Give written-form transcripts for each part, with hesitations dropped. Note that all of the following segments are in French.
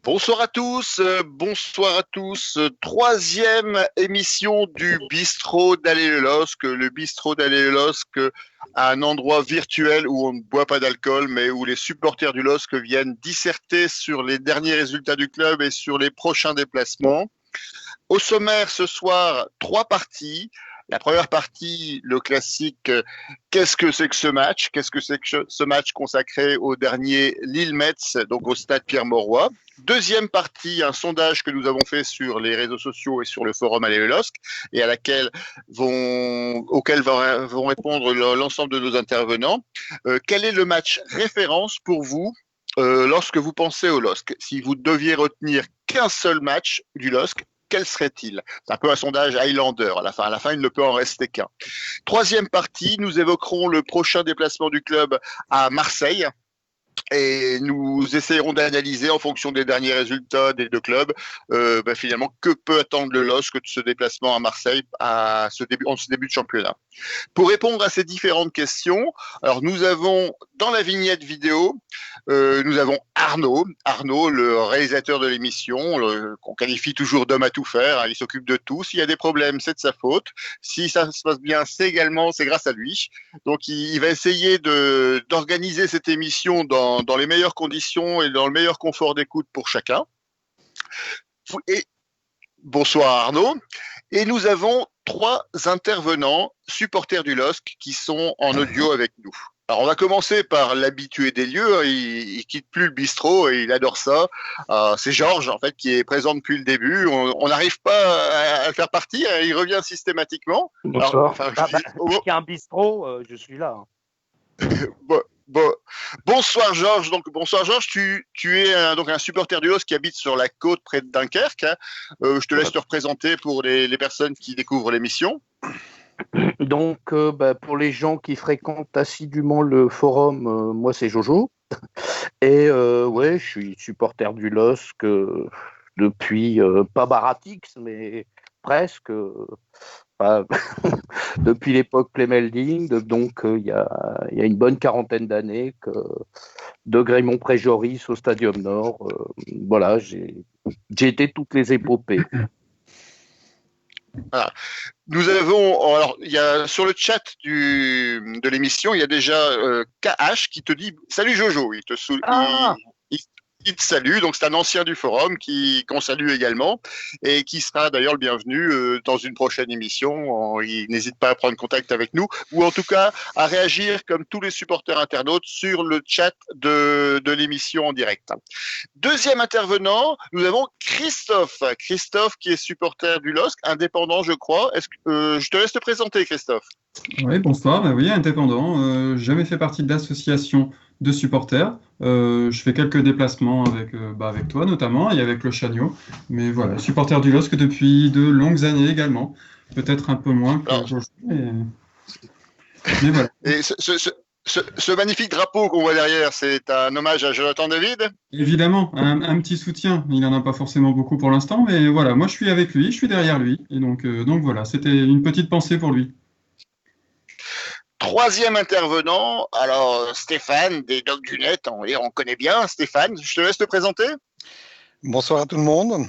Bonsoir à tous. Troisième émission du bistrot d'Allez-le-Losc. Le bistrot d'Allez-le-Losc, un endroit virtuel où on ne boit pas d'alcool, mais où les supporters du LOSC viennent disserter sur les derniers résultats du club et sur les prochains déplacements. Au sommaire ce soir, 3 parties. La première partie, le classique, qu'est-ce que c'est que ce match? Qu'est-ce que c'est que ce match consacré au dernier Lille-Metz, donc au stade Pierre-Mauroy? Deuxième partie, un sondage que nous avons fait sur les réseaux sociaux et sur le forum Allez-le-Losc, et auquel vont répondre l'ensemble de nos intervenants. Quel est le match référence pour vous lorsque vous pensez au LOSC? Si vous deviez retenir qu'un seul match du LOSC, quel serait-il? C'est un peu un sondage Highlander. À la fin, il ne peut en rester qu'un. Troisième partie, nous évoquerons le prochain déplacement du club à Marseille. Et nous essayerons d'analyser en fonction des derniers résultats des deux clubs, finalement, que peut attendre le LOSC de ce déplacement à Marseille en ce début de championnat. Pour répondre à ces différentes questions, alors nous avons dans la vignette vidéo, nous avons Arnaud, le réalisateur de l'émission, qu'on qualifie toujours d'homme à tout faire. Il s'occupe de tout. S'il y a des problèmes, c'est de sa faute. Si ça se passe bien, c'est grâce à lui. Donc il va essayer d'organiser cette émission dans les meilleures conditions et dans le meilleur confort d'écoute pour chacun. Et bonsoir Arnaud. Et nous avons 3 intervenants supporters du LOSC qui sont en audio avec nous. Alors on va commencer par l'habitué des lieux. Il quitte plus le bistrot et il adore ça. C'est Georges en fait qui est présent depuis le début. On n'arrive pas à le faire partir. Il revient systématiquement. Bonsoir. Il y a un bistrot, je suis là. Bonsoir Georges. Donc bonsoir Georges. Tu es donc un supporter du LOSC qui habite sur la côte près de Dunkerque. Je te laisse te représenter pour les personnes qui découvrent l'émission. Donc, pour les gens qui fréquentent assidûment le forum, moi c'est Jojo. Et je suis supporter du LOSC depuis, pas Baratix, mais presque. Depuis l'époque Plemelding, donc il y a une bonne quarantaine d'années, de Grémont-Pré-Joris au Stadium Nord. Voilà, j'ai été toutes les épopées. Voilà. Nous avons, alors, il y a sur le chat de l'émission, il y a déjà KH qui te dit salut Jojo. Il te salue, donc c'est un ancien du forum qu'on salue également et qui sera d'ailleurs le bienvenu dans une prochaine émission. Il n'hésite pas à prendre contact avec nous ou en tout cas à réagir comme tous les supporters internautes sur le chat de l'émission en direct. Deuxième intervenant, nous avons Christophe qui est supporter du LOSC, indépendant je crois. Je te laisse te présenter Christophe. Oui, bonsoir, oui, indépendant. Jamais fait partie de l'association de supporters. Je fais quelques déplacements avec toi notamment et avec le Chagno. Mais voilà, supporter du LOSC depuis de longues années également. Peut-être un peu moins que Jojo, mais voilà. Et ce magnifique drapeau qu'on voit derrière, c'est un hommage à Jonathan David? Évidemment, un petit soutien. Il n'en a pas forcément beaucoup pour l'instant, mais voilà, moi je suis avec lui, je suis derrière lui. Et donc voilà, c'était une petite pensée pour lui. Troisième intervenant, alors Stéphane des Dogs du Net, on connaît bien Stéphane, je te laisse te présenter. Bonsoir à tout le monde.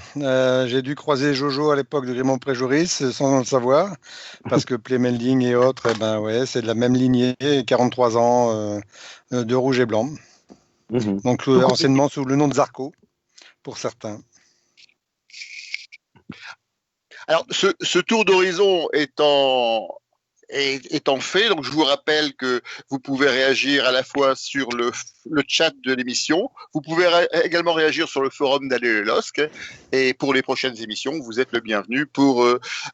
J'ai dû croiser Jojo à l'époque de Grémont-Pré-Joris sans le savoir, parce que Plemelding et autres, c'est de la même lignée, 43 ans de rouge et blanc. Donc anciennement sous le nom de Zarco. pour certains. Alors, ce tour d'horizon étant fait, donc je vous rappelle que vous pouvez réagir à la fois sur le chat de l'émission, vous pouvez également réagir sur le forum d'Allez le LOSC, et pour les prochaines émissions, vous êtes le bienvenu pour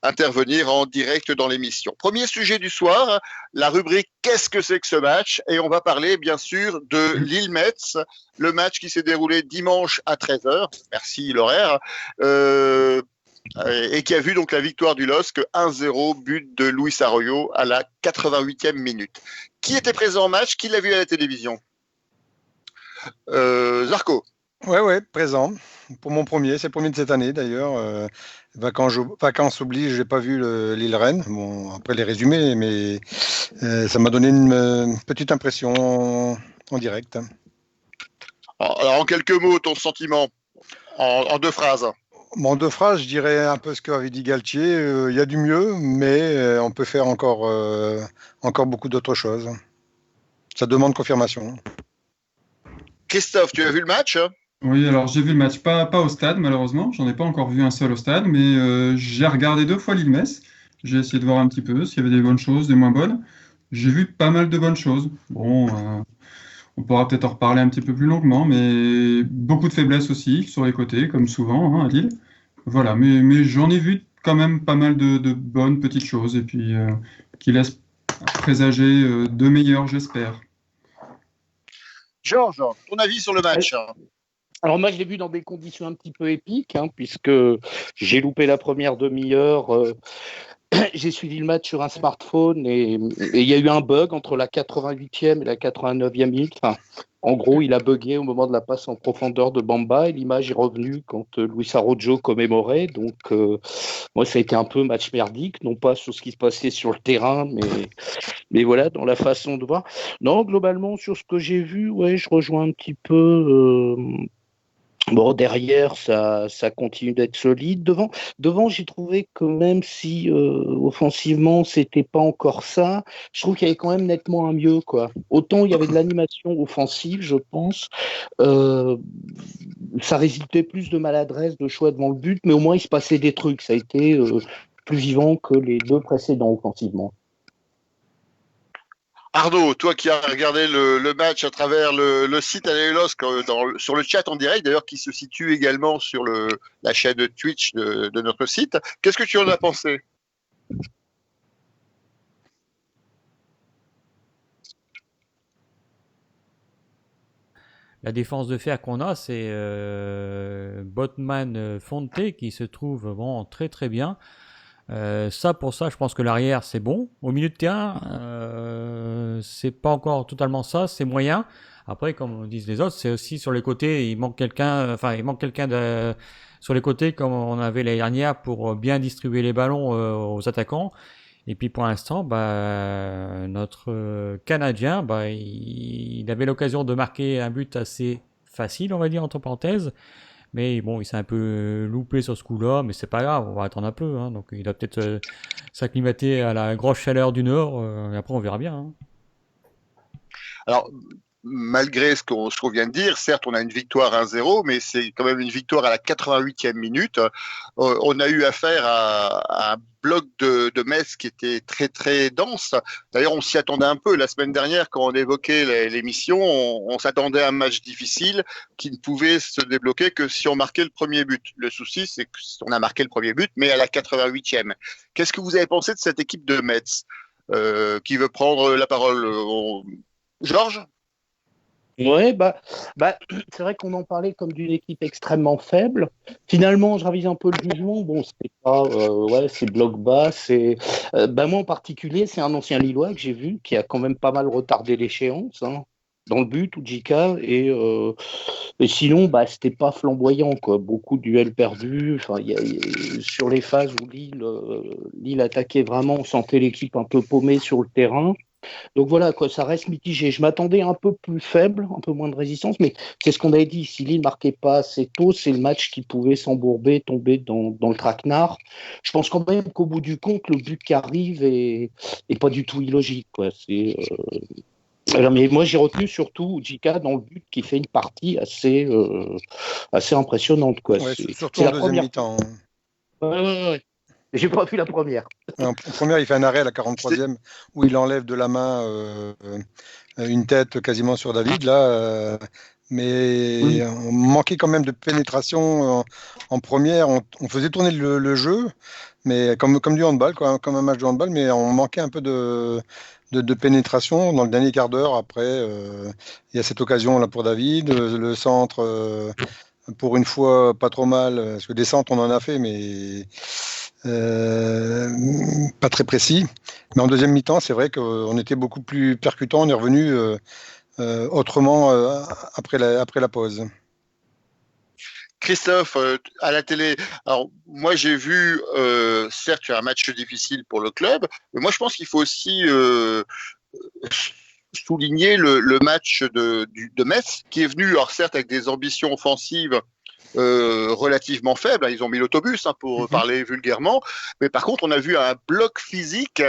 intervenir en direct dans l'émission. Premier sujet du soir, la rubrique « Qu'est-ce que c'est que ce match ?» Et on va parler bien sûr de Lille-Metz, le match qui s'est déroulé dimanche à 13h, merci l'horaire, et qui a vu donc la victoire du LOSC 1-0, but de Luis Arroyo à la 88e minute. Qui était présent au match? Qui l'a vu à la télévision? Zarco. Ouais, présent. Pour mon premier, c'est le premier de cette année d'ailleurs. Vacances oblige, j'ai pas vu Lille-Rennes. Bon, après les résumés, mais ça m'a donné une petite impression en direct. Alors en quelques mots, ton sentiment en 2 phrases. En 2 phrases, je dirais un peu ce qu'avait dit Galtier. Il y a du mieux, mais on peut faire encore beaucoup d'autres choses. Ça demande confirmation. Christophe, tu as vu le match? Oui, alors j'ai vu le match, pas au stade malheureusement, j'en ai pas encore vu un seul au stade, mais j'ai regardé 2 fois Lille-Metz. J'ai essayé de voir un petit peu s'il y avait des bonnes choses, des moins bonnes. J'ai vu pas mal de bonnes choses. Bon, on pourra peut-être en reparler un petit peu plus longuement, mais beaucoup de faiblesses aussi sur les côtés, comme souvent à Lille. Voilà, mais j'en ai vu quand même pas mal de bonnes petites choses, et puis qui laissent présager de meilleurs, j'espère. Georges, ton avis sur le match? Alors moi, je l'ai vu dans des conditions un petit peu épiques, puisque j'ai loupé la première demi-heure. J'ai suivi le match sur un smartphone et il y a eu un bug entre la 88e et la 89e minute. Enfin, en gros, il a bugué au moment de la passe en profondeur de Bamba et l'image est revenue quand Luis Arroyo commémorait. Donc, moi, ça a été un peu match merdique, non pas sur ce qui se passait sur le terrain, mais voilà, dans la façon de voir. Non, globalement, sur ce que j'ai vu, ouais, je rejoins un petit peu. Bon, derrière, ça continue d'être solide. Devant, j'ai trouvé que même si offensivement, c'était pas encore ça, je trouve qu'il y avait quand même nettement un mieux, quoi. Autant il y avait de l'animation offensive, je pense, ça résultait plus de maladresse, de choix devant le but, mais au moins il se passait des trucs. Ça a été plus vivant que les 2 précédents offensivement. Arnaud, toi qui as regardé le match à travers le site Allez le LOSC, sur le chat en direct, d'ailleurs, qui se situe également sur la chaîne Twitch de notre site, qu'est-ce que tu en as pensé? La défense de fer qu'on a, c'est Botman Fonte qui se trouve vraiment très très bien. Pour ça, je pense que l'arrière c'est bon. Au milieu de terrain, c'est pas encore totalement ça, c'est moyen. Après, comme disent les autres, c'est aussi sur les côtés, il manque quelqu'un sur les côtés comme on avait l'année dernière pour bien distribuer les ballons aux attaquants. Et puis pour l'instant, notre Canadien, il avait l'occasion de marquer un but assez facile, on va dire entre parenthèses. Mais bon, il s'est un peu loupé sur ce coup-là, mais c'est pas grave, on va attendre un peu. Donc il va peut-être s'acclimater à la grosse chaleur du Nord, et après on verra bien. Alors, malgré ce qu'on vient de dire, certes, on a une victoire 1-0, mais c'est quand même une victoire à la 88e minute. On a eu affaire à un bloc de Metz qui était très, très dense. D'ailleurs, on s'y attendait un peu. La semaine dernière, quand on évoquait l'émission, on s'attendait à un match difficile qui ne pouvait se débloquer que si on marquait le premier but. Le souci, c'est qu'on a marqué le premier but, mais à la 88e. Qu'est-ce que vous avez pensé de cette équipe de Metz? Qui veut prendre la parole? Georges? Ouais, c'est vrai qu'on en parlait comme d'une équipe extrêmement faible. Finalement, je ravise un peu le jugement. Bon, c'est pas, c'est bloc bas. Moi en particulier, c'est un ancien Lillois que j'ai vu qui a quand même pas mal retardé l'échéance dans le but, Oudjika, et sinon, c'était pas flamboyant, quoi. Beaucoup de duels perdus. Enfin, sur les phases où Lille attaquait vraiment, on sentait l'équipe un peu paumée sur le terrain. Donc voilà, quoi, ça reste mitigé. Je m'attendais un peu plus faible, un peu moins de résistance, mais c'est ce qu'on avait dit. Si Lille ne marquait pas assez tôt, c'est le match qui pouvait s'embourber, tomber dans le traquenard. Je pense quand même qu'au bout du compte, le but qui arrive est pas du tout illogique, quoi. Alors, mais moi, j'ai retenu surtout Djika dans le but qui fait une partie assez impressionnante, quoi. Ouais, C'est surtout en la deuxième première. mi-temps. Ouais, ouais, ouais. J'ai pas vu la première. En première, il fait un arrêt à la C'est- 43e où il enlève de la main une tête quasiment sur David. Là, mais Oui. on manquait quand même de pénétration en première. On faisait tourner le jeu, mais comme du handball, quoi, comme un match de handball, mais on manquait un peu de pénétration dans le dernier quart d'heure. Après, il y a cette occasion là pour David, le centre. Pour une fois, pas trop mal, parce que des centres, on en a fait, mais euh, pas très précis. Mais en deuxième mi-temps, c'est vrai qu'on était beaucoup plus percutant. On est revenu autrement après la pause. Christophe, à la télé, alors moi j'ai vu, certes, un match difficile pour le club, mais moi je pense qu'il faut aussi souligner le match de Metz, qui est venu, alors certes, avec des ambitions offensives relativement faibles. Ils ont mis l'autobus, pour parler vulgairement. Mais par contre, on a vu un bloc physique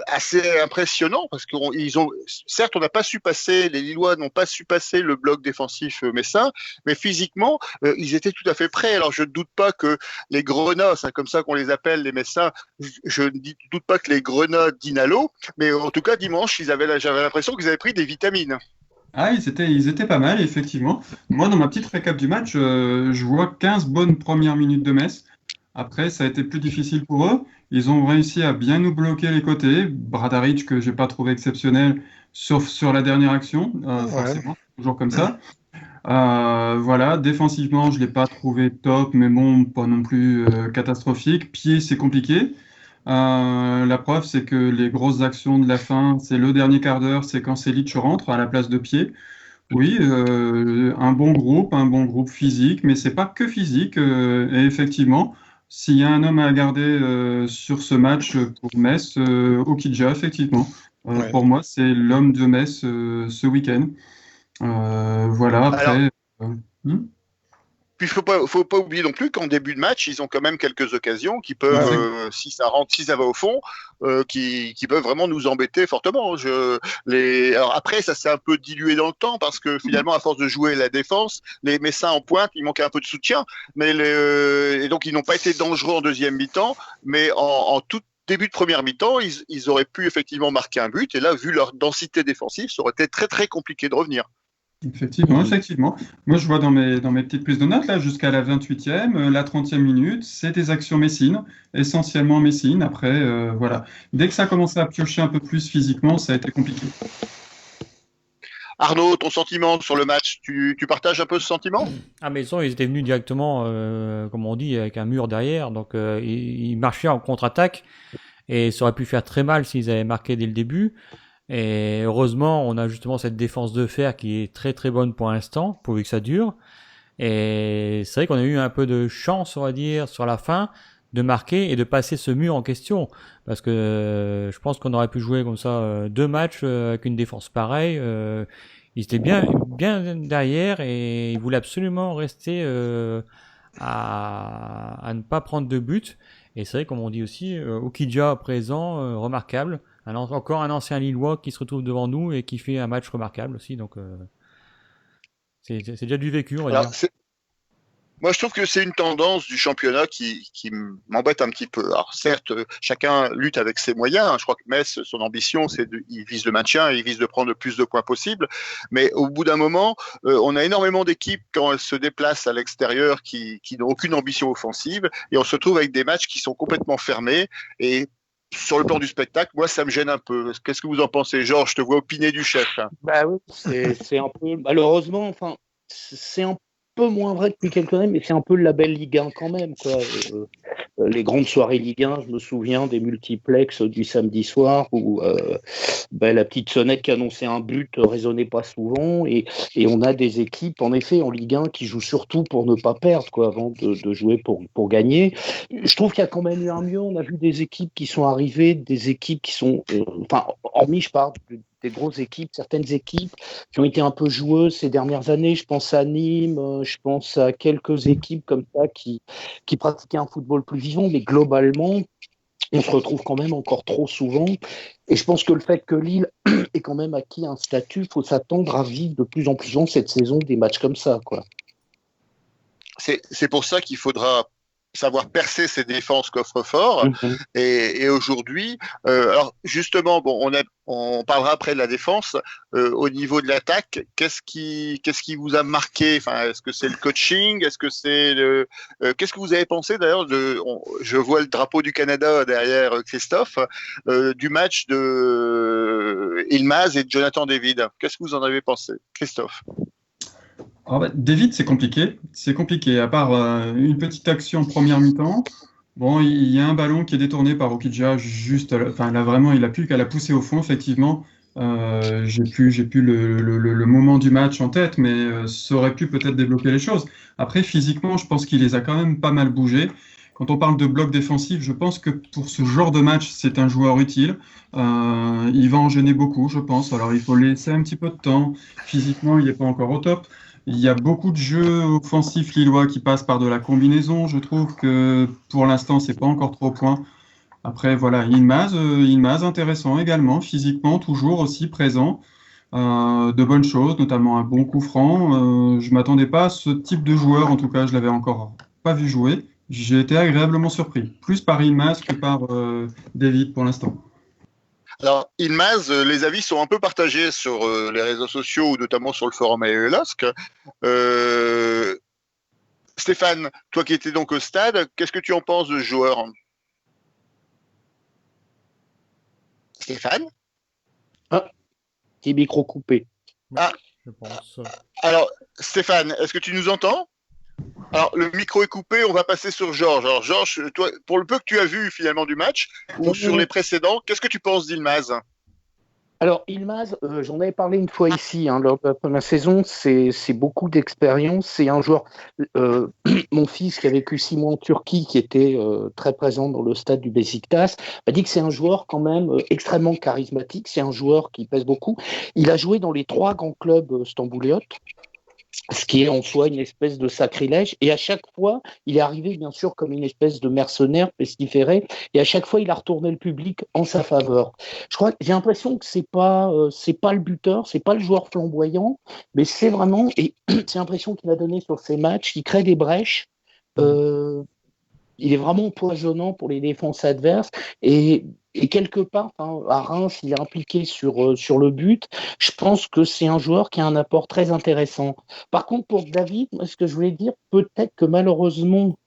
assez impressionnant parce qu'ils ont, certes, on n'a pas su passer, les Lillois n'ont pas su passer le bloc défensif messin, mais physiquement, ils étaient tout à fait prêts. Alors, je ne doute pas que les Grenats, c'est comme ça qu'on les appelle, les Messins, je ne doute pas que les Grenats d'Inalo, mais en tout cas, dimanche, j'avais l'impression qu'ils avaient pris des vitamines. Ah, ils étaient pas mal, effectivement. Moi, dans ma petite récap du match, je vois 15 bonnes premières minutes de Metz. Après, ça a été plus difficile pour eux. Ils ont réussi à bien nous bloquer les côtés. Bradaric, que j'ai pas trouvé exceptionnel, sauf sur la dernière action, Ouais. forcément, toujours comme ça. Voilà, défensivement, je l'ai pas trouvé top, mais bon, pas non plus catastrophique. Pied, c'est compliqué. La preuve, c'est que les grosses actions de la fin, c'est le dernier quart d'heure, c'est quand Selic rentre à la place de Pied. Oui, un bon groupe physique, mais c'est pas que physique. Et effectivement, s'il y a un homme à garder sur ce match pour Metz, Okidja, effectivement. Ouais. Pour moi, c'est l'homme de Metz ce week-end. Voilà, Alors, après. euh, hmm, puis faut pas oublier non plus qu'en début de match, ils ont quand même quelques occasions qui peuvent, exact. si ça rentre, si ça va au fond, qui peuvent vraiment nous embêter fortement. Alors après, ça s'est un peu dilué dans le temps parce que finalement, à force de jouer la défense, les Messins en pointe, il manquait un peu de soutien, et donc ils n'ont pas été dangereux en deuxième mi-temps, mais en tout début de première mi-temps, ils auraient pu effectivement marquer un but, et là, vu leur densité défensive, ça aurait été très très compliqué de revenir. Effectivement, effectivement. Moi, je vois dans mes petites prises de notes, là, jusqu'à la 28e, la 30e minute, c'est des actions Messines, essentiellement Messines. Après, voilà. Dès que ça a commencé à piocher un peu plus physiquement, ça a été compliqué. Arnaud, ton sentiment sur le match, tu partages un peu ce sentiment? Ah, mais ils étaient venus directement, comme on dit, avec un mur derrière. Donc, ils marchaient en contre-attaque. Et ça aurait pu faire très mal s'ils avaient marqué dès le début. Et heureusement, on a justement cette défense de fer qui est très très bonne pour l'instant, pourvu que ça dure. Et c'est vrai qu'on a eu un peu de chance, on va dire, sur la fin, de marquer et de passer ce mur en question. Parce que je pense qu'on aurait pu jouer comme ça 2 matchs avec une défense pareille. Ils étaient bien derrière et ils voulaient absolument rester à ne pas prendre de but. Et c'est vrai, comme on dit aussi, Okidja présent, remarquable. Encore un ancien Lillois qui se retrouve devant nous et qui fait un match remarquable aussi. Donc, c'est déjà du vécu, on va Alors, dire. moi, je trouve que c'est une tendance du championnat qui m'embête un petit peu. Alors, certes, chacun lutte avec ses moyens. Je crois que Metz, son ambition, il vise le maintien et il vise de prendre le plus de points possible. Mais au bout d'un moment, on a énormément d'équipes quand elles se déplacent à l'extérieur qui n'ont aucune ambition offensive et on se retrouve avec des matchs qui sont complètement fermés et sur le plan du spectacle, moi, ça me gêne un peu. Qu'est-ce que vous en pensez, Georges? Je te vois opiner du chef, hein. Bah oui, c'est un peu malheureusement, enfin, c'est un peu moins vrai depuis quelques années, mais c'est un peu le label Ligue 1 quand même, quoi. Les grandes soirées Ligue 1, je me souviens des multiplex du samedi soir où la petite sonnette qui annonçait un but résonnait pas souvent et on a des équipes en effet en Ligue 1 qui jouent surtout pour ne pas perdre quoi avant de jouer pour gagner. Je trouve qu'il y a quand même eu un mieux. On a vu des équipes qui sont arrivées, des équipes qui sont enfin hormis je parle des grosses équipes, certaines équipes qui ont été un peu joueuses ces dernières années. Je pense à Nîmes, je pense à quelques équipes comme ça qui pratiquaient un football plus vivant, mais globalement, on se retrouve quand même encore trop souvent. Et je pense que le fait que Lille ait quand même acquis un statut, il faut s'attendre à vivre de plus en plus long cette saison des matchs comme ça, quoi. C'est pour ça qu'il faudra savoir percer ces défenses coffre-fort. Et aujourd'hui, alors justement, bon, on parlera après de la défense. Au niveau de l'attaque, qu'est-ce qui vous a marqué? Enfin, est-ce que c'est le coaching? Est-ce que c'est qu'est-ce que vous avez pensé d'ailleurs je vois le drapeau du Canada derrière Christophe, du match de Yılmaz et de Jonathan David. Qu'est-ce que vous en avez pensé, Christophe? David, c'est compliqué. C'est compliqué. À part une petite action première mi-temps, bon, il y a un ballon qui est détourné par Okidja juste. Enfin, là vraiment, il a plus qu'à la pousser au fond. Effectivement, j'ai plus le moment du match en tête, mais ça aurait pu peut-être débloquer les choses. Après, physiquement, je pense qu'il les a quand même pas mal bougés. Quand on parle de bloc défensif, je pense que pour ce genre de match, c'est un joueur utile. Il va en gêner beaucoup, je pense. Alors, il faut laisser un petit peu de temps. Physiquement, il n'est pas encore au top. Il y a beaucoup de jeux offensifs lillois qui passent par de la combinaison. Je trouve que pour l'instant, c'est pas encore trop au point. Après, voilà, Yılmaz intéressant également, physiquement, toujours aussi présent. De bonnes choses, notamment un bon coup franc. Je m'attendais pas à ce type de joueur, en tout cas, je l'avais encore pas vu jouer. J'ai été agréablement surpris, plus par Yılmaz que par David pour l'instant. Alors, Yılmaz, les avis sont un peu partagés sur les réseaux sociaux ou notamment sur le forum LOSC. Stéphane, toi qui étais donc au stade, qu'est-ce que tu en penses de ce joueur? Stéphane? Petit micro coupé. Ah, je pense. Alors, Stéphane, est-ce que tu nous entends? Alors, le micro est coupé, on va passer sur Georges. Alors, Georges, toi, pour le peu que tu as vu finalement du match, ou sur les précédents, qu'est-ce que tu penses d'Yılmaz? Alors, Yılmaz, j'en avais parlé une fois ici, lors de la première saison, c'est beaucoup d'expérience. C'est un joueur, mon fils qui a vécu 6 mois en Turquie, qui était très présent dans le stade du Beşiktaş, m'a dit que c'est un joueur quand même extrêmement charismatique. C'est un joueur qui pèse beaucoup. Il a joué dans les 3 grands clubs stambouliotes, ce qui est en soi une espèce de sacrilège. Et à chaque fois, il est arrivé, bien sûr, comme une espèce de mercenaire pestiféré. Et à chaque fois, il a retourné le public en sa faveur. J'ai l'impression que c'est pas le buteur, c'est pas le joueur flamboyant, mais c'est vraiment, et c'est l'impression qu'il a donné sur ses matchs, il crée des brèches. Il est vraiment empoisonnant pour les défenses adverses. Et quelque part, à Reims, il est impliqué sur le but. Je pense que c'est un joueur qui a un apport très intéressant. Par contre, pour David, ce que je voulais dire, peut-être que malheureusement,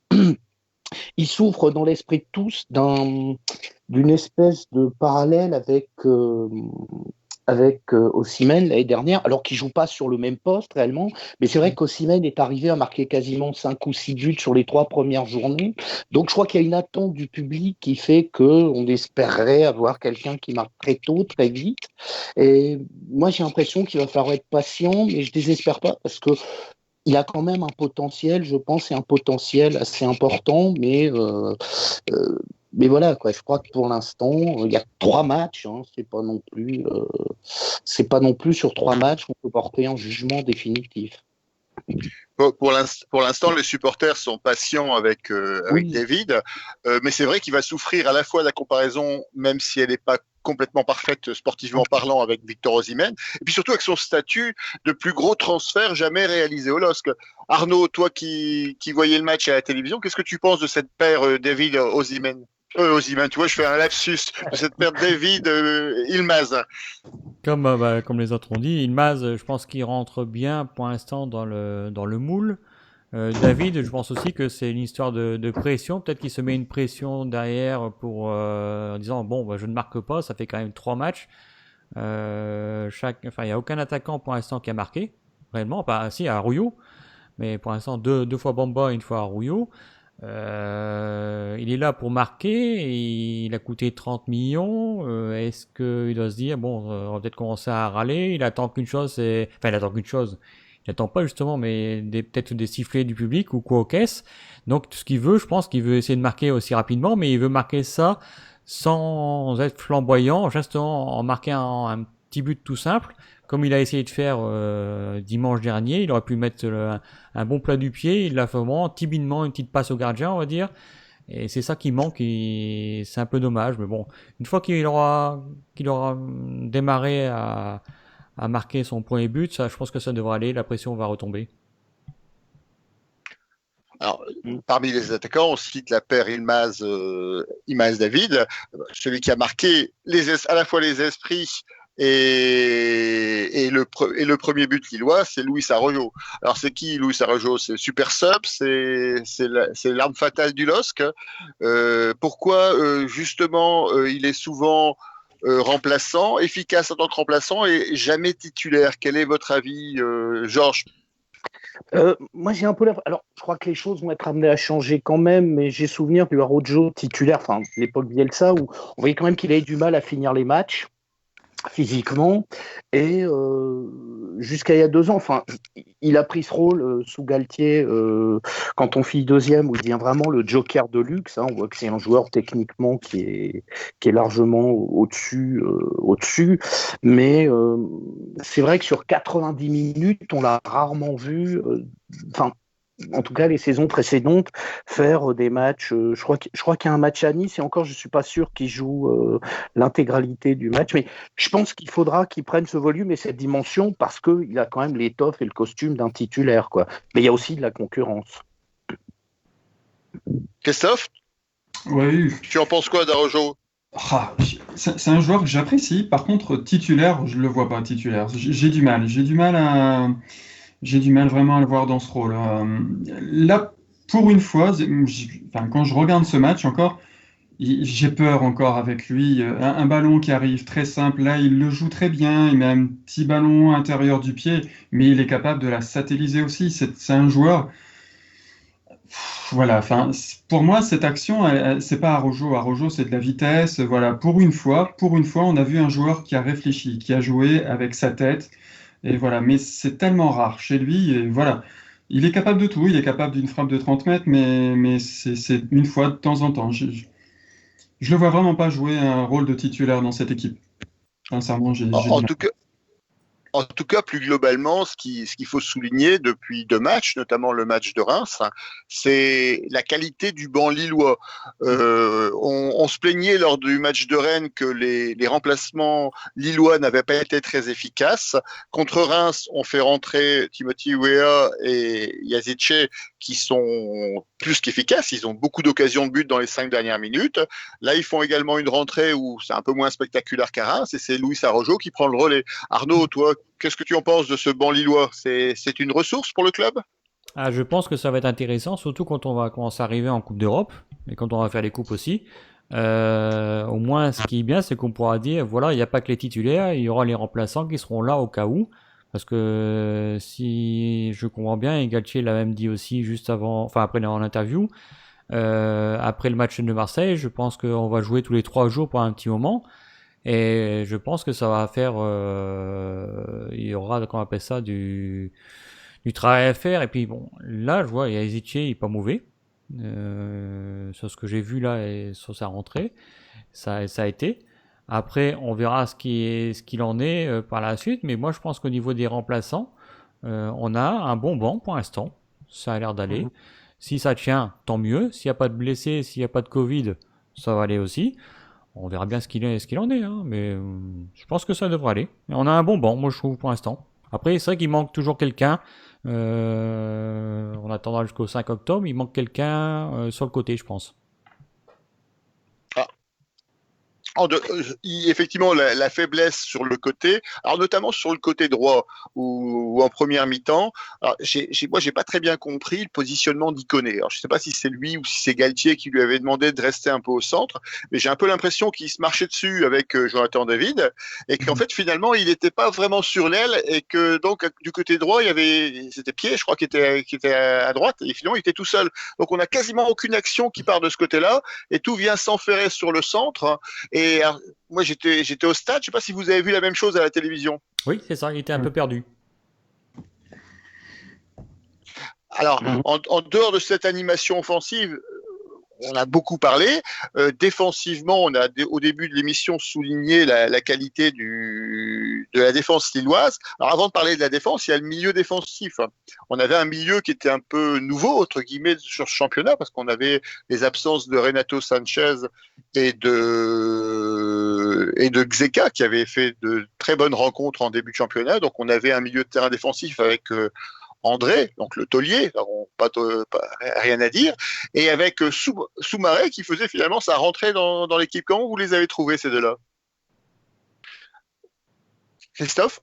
il souffre dans l'esprit de tous d'une espèce de parallèle avec Osimhen l'année dernière, alors qu'il joue pas sur le même poste réellement, mais c'est vrai qu'Osimhen est arrivé à marquer quasiment 5 ou 6 buts sur les 3 premières journées. Donc je crois qu'il y a une attente du public qui fait qu'on espérerait avoir quelqu'un qui marque très tôt, très vite. Et moi j'ai l'impression qu'il va falloir être patient, mais je désespère pas parce que il a quand même un potentiel, je pense, et un potentiel assez important, mais voilà, quoi. Je crois que pour l'instant, il y a 3 matchs. C'est pas non plus sur 3 matchs qu'on peut porter un jugement définitif. Pour l'instant, les supporters sont patients avec Oui. David, mais c'est vrai qu'il va souffrir à la fois de la comparaison, même si elle n'est pas complètement parfaite sportivement parlant avec Victor Osimhen, et puis surtout avec son statut de plus gros transfert jamais réalisé au LOSC. Arnaud, toi qui voyais le match à la télévision, qu'est-ce que tu penses de cette paire David-Osimhen? Osimhen, tu vois, je fais un lapsus de cette paire David-Yılmaz. Comme les autres ont dit, Yılmaz, je pense qu'il rentre bien pour l'instant dans le moule. David, je pense aussi que c'est une histoire de pression. Peut-être qu'il se met une pression derrière en disant bon, je ne marque pas, ça fait quand même 3 matchs. Il n'y a aucun attaquant pour l'instant qui a marqué réellement. Si, Arroyo, mais pour l'instant 2 fois Bamba, 1 fois Arroyo. Il est là pour marquer et il a coûté 30 millions. Est-ce qu'il doit se dire on va peut-être commencer à râler? Il attend qu'une chose, il n'attend pas justement, mais peut-être des sifflets du public ou quoi aux caisses. Donc tout ce qu'il veut, je pense qu'il veut essayer de marquer aussi rapidement, mais il veut marquer ça sans être flamboyant, juste en marquant un petit but tout simple, comme il a essayé de faire dimanche dernier. Il aurait pu mettre un bon plat du pied, il l'a fait vraiment timidement, une petite passe au gardien, on va dire, Et c'est ça qui manque, et c'est un peu dommage. Mais bon, une fois qu'il aura démarré à marquer son premier but, ça, je pense que ça devrait aller. La pression va retomber. Alors, parmi les attaquants, on cite la paire Ilmaz-David, celui qui a marqué à la fois les esprits et le premier but lillois, c'est Luis Arroyo. Alors, c'est qui Luis Arroyo? C'est super sub, c'est l'arme fatale du LOSC. Pourquoi, justement, il est souvent remplaçant, efficace en tant que remplaçant et jamais titulaire? Quel est votre avis, Georges? Moi, j'ai un peu Alors, je crois que les choses vont être amenées à changer quand même, mais j'ai souvenir du Araujo titulaire, enfin, l'époque Bielsa, où on voyait quand même qu'il avait du mal à finir les matchs physiquement, et jusqu'à il y a 2 ans, enfin, il a pris ce rôle sous Galtier quand on fit deuxième, où il devient vraiment le joker de luxe. On voit que c'est un joueur techniquement qui est largement au-dessus, mais c'est vrai que sur 90 minutes, on l'a rarement vu. Enfin, en tout cas les saisons précédentes, faire des matchs. Je crois qu'il y a un match à Nice, et encore, je suis pas sûr qu'il joue l'intégralité du match. Mais je pense qu'il faudra qu'il prenne ce volume et cette dimension, parce qu'il a quand même l'étoffe et le costume d'un titulaire, quoi. Mais il y a aussi de la concurrence. Christophe, Oui, tu en penses quoi d'Araujo? c'est un joueur que j'apprécie. Par contre, titulaire, je le vois pas titulaire. J'ai du mal. J'ai du mal vraiment à le voir dans ce rôle. Là, pour une fois, quand je regarde ce match encore, j'ai peur encore avec lui. Un ballon qui arrive très simple, là, il le joue très bien. Il met un petit ballon à l'intérieur du pied, mais il est capable de la satelliser aussi. C'est un joueur. Voilà. Enfin, pour moi, cette action, c'est pas Araujo. Araujo, c'est de la vitesse. Voilà. Pour une fois, on a vu un joueur qui a réfléchi, qui a joué avec sa tête. Et voilà, mais c'est tellement rare chez lui. Et voilà, il est capable de tout. Il est capable d'une frappe de 30 mètres, mais c'est une fois de temps en temps. Je le vois vraiment pas jouer un rôle de titulaire dans cette équipe. Sincèrement, j'ai En du mal. tout cas, En tout cas, plus globalement, ce qu'il faut souligner depuis 2 matchs, notamment le match de Reims, c'est la qualité du banc lillois. On se plaignait lors du match de Rennes que les remplacements lillois n'avaient pas été très efficaces. Contre Reims, on fait rentrer Timothy Weah et Yazice, qui sont plus qu'efficaces. Ils ont beaucoup d'occasions de but dans les 5 dernières minutes. Là, ils font également une rentrée où c'est un peu moins spectaculaire qu'à Reims, et c'est Luis Arrojo qui prend le relais. Arnaud, toi, qu'est-ce que tu en penses de ce banc lillois? C'est une ressource pour le club? Je pense que ça va être intéressant, surtout quand on va commencer à arriver en Coupe d'Europe et quand on va faire les coupes aussi. Au moins, ce qui est bien, c'est qu'on pourra dire, voilà, il n'y a pas que les titulaires, il y aura les remplaçants qui seront là au cas où. Parce que si je comprends bien, et Galtier l'a même dit aussi juste avant, enfin après dans l'interview, après le match de Marseille, je pense qu'on va jouer tous les 3 jours pour un petit moment. Et je pense que ça va faire, il y aura, comment on appelle ça, du travail à faire. Et puis bon, là, je vois, il y a Yazice, il est pas mauvais. Sur ce que j'ai vu là et sur sa rentrée, ça a été. Après, on verra ce qu'il en est par la suite. Mais moi, je pense qu'au niveau des remplaçants, on a un bon banc pour l'instant. Ça a l'air d'aller. Si ça tient, tant mieux. S'il n'y a pas de blessés, s'il n'y a pas de Covid, ça va aller aussi. On verra bien ce qu'il en est, hein, mais je pense que ça devrait aller. Et on a un bon banc, moi je trouve, pour l'instant. Après, c'est vrai qu'il manque toujours quelqu'un. On attendra jusqu'au 5 octobre. Il manque quelqu'un sur le côté, je pense. Effectivement, la faiblesse sur le côté, alors notamment sur le côté droit ou en première mi-temps. Alors, moi, j'ai pas très bien compris le positionnement d'Ikoné. Alors, je sais pas si c'est lui ou si c'est Galtier qui lui avait demandé de rester un peu au centre, mais j'ai un peu l'impression qu'il se marchait dessus avec Jonathan David et qu'en fait, finalement, il n'était pas vraiment sur l'aile et que donc du côté droit, il y avait c'était Pied, je crois, qui était à droite et finalement, il était tout seul. Donc, on a quasiment aucune action qui part de ce côté-là et tout vient s'enferrer sur le centre. Et alors, moi, j'étais au stade. Je ne sais pas si vous avez vu la même chose à la télévision. Oui, c'est ça. Il était un peu perdu. Alors, en dehors de cette animation offensive, on a beaucoup parlé. Défensivement, on a au début de l'émission souligné la qualité de la défense lilloise. Alors avant de parler de la défense, il y a le milieu défensif. On avait un milieu qui était un peu nouveau, entre guillemets, sur ce championnat, parce qu'on avait les absences de Renato Sanchez et de Xheka, qui avaient fait de très bonnes rencontres en début de championnat. Donc on avait un milieu de terrain défensif avec André, donc le taulier, rien à dire, et avec Soumaré qui faisait finalement sa rentrée dans l'équipe. Comment vous les avez trouvés, ces deux-là? Christophe?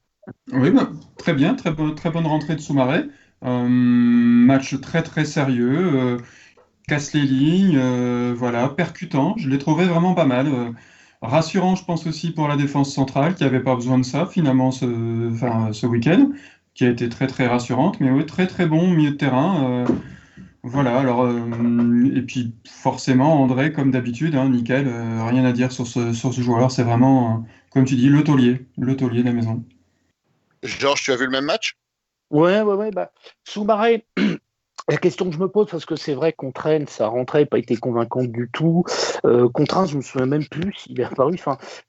Oui, bah, très bien, très bonne rentrée de Soumaré. Match très très sérieux, casse les lignes, voilà, percutant. Je l'ai trouvé vraiment pas mal. Rassurant, je pense aussi pour la défense centrale qui n'avait pas besoin de ça finalement ce week-end, qui a été très très rassurante. Mais oui, très très bon milieu de terrain. Voilà, alors, et puis forcément, André, comme d'habitude, hein, nickel, rien à dire sur ce joueur. C'est vraiment, comme tu dis, le taulier de la maison. Georges, tu as vu le même match? Ouais, bah, Soumaré, la question que je me pose, parce que c'est vrai qu'on traîne, sa rentrée n'a pas été convaincante du tout. Contre un, je me souviens même plus s'il est apparu.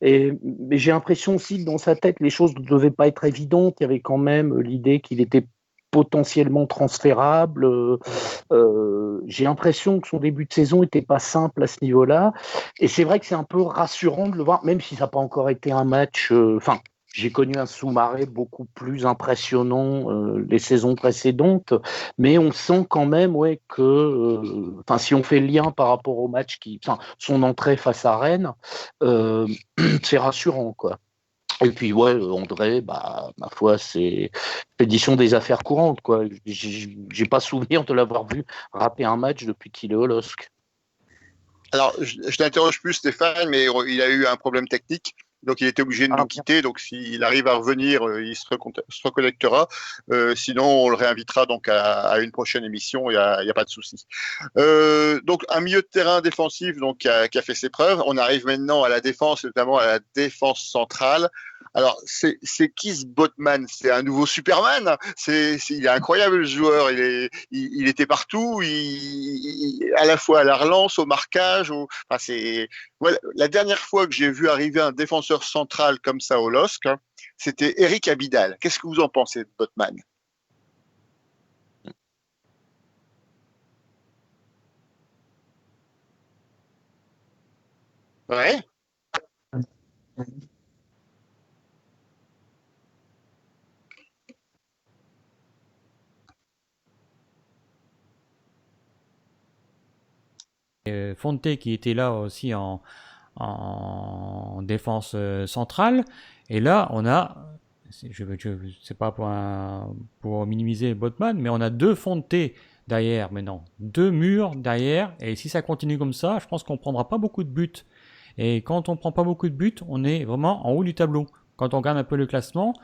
Mais j'ai l'impression aussi que dans sa tête, les choses ne devaient pas être évidentes. Il y avait quand même l'idée qu'il était potentiellement transférable. J'ai l'impression que son début de saison n'était pas simple à ce niveau-là. Et c'est vrai que c'est un peu rassurant de le voir, même si ça n'a pas encore été un match. J'ai connu un Soumaré beaucoup plus impressionnant les saisons précédentes, mais on sent quand même que, si on fait le lien par rapport au match, son entrée face à Rennes, c'est rassurant, quoi. Et puis, André, bah, ma foi, c'est l'édition des affaires courantes, quoi. J'ai pas souvenir de l'avoir vu rater un match depuis qu'il est au LOSC. Alors, je t'interroge plus, Stéphane, mais il a eu un problème technique. Donc, il était obligé de nous quitter. Donc, s'il arrive à revenir, il se reconnectera. Sinon, on le réinvitera donc à une prochaine émission. Il y a pas de souci. Donc, un milieu de terrain défensif donc qui a fait ses preuves. On arrive maintenant à la défense, notamment à la défense centrale. Alors, c'est qui ce Botman? C'est un nouveau Superman. Il est incroyable, le joueur. Il était partout. À la fois à la relance, au marquage. Voilà. La dernière fois que j'ai vu arriver un défenseur central comme ça au LOSC, c'était Eric Abidal. Qu'est-ce que vous en pensez de Botman? Ouais. Fonte qui était là aussi en défense centrale. Et là, on a, c'est pas pour minimiser Botman, mais on a deux Fonte derrière maintenant, deux murs derrière. Et si ça continue comme ça, je pense qu'on prendra pas beaucoup de buts. Et quand on prend pas beaucoup de buts, on est vraiment en haut du tableau. Quand on regarde un peu le classement,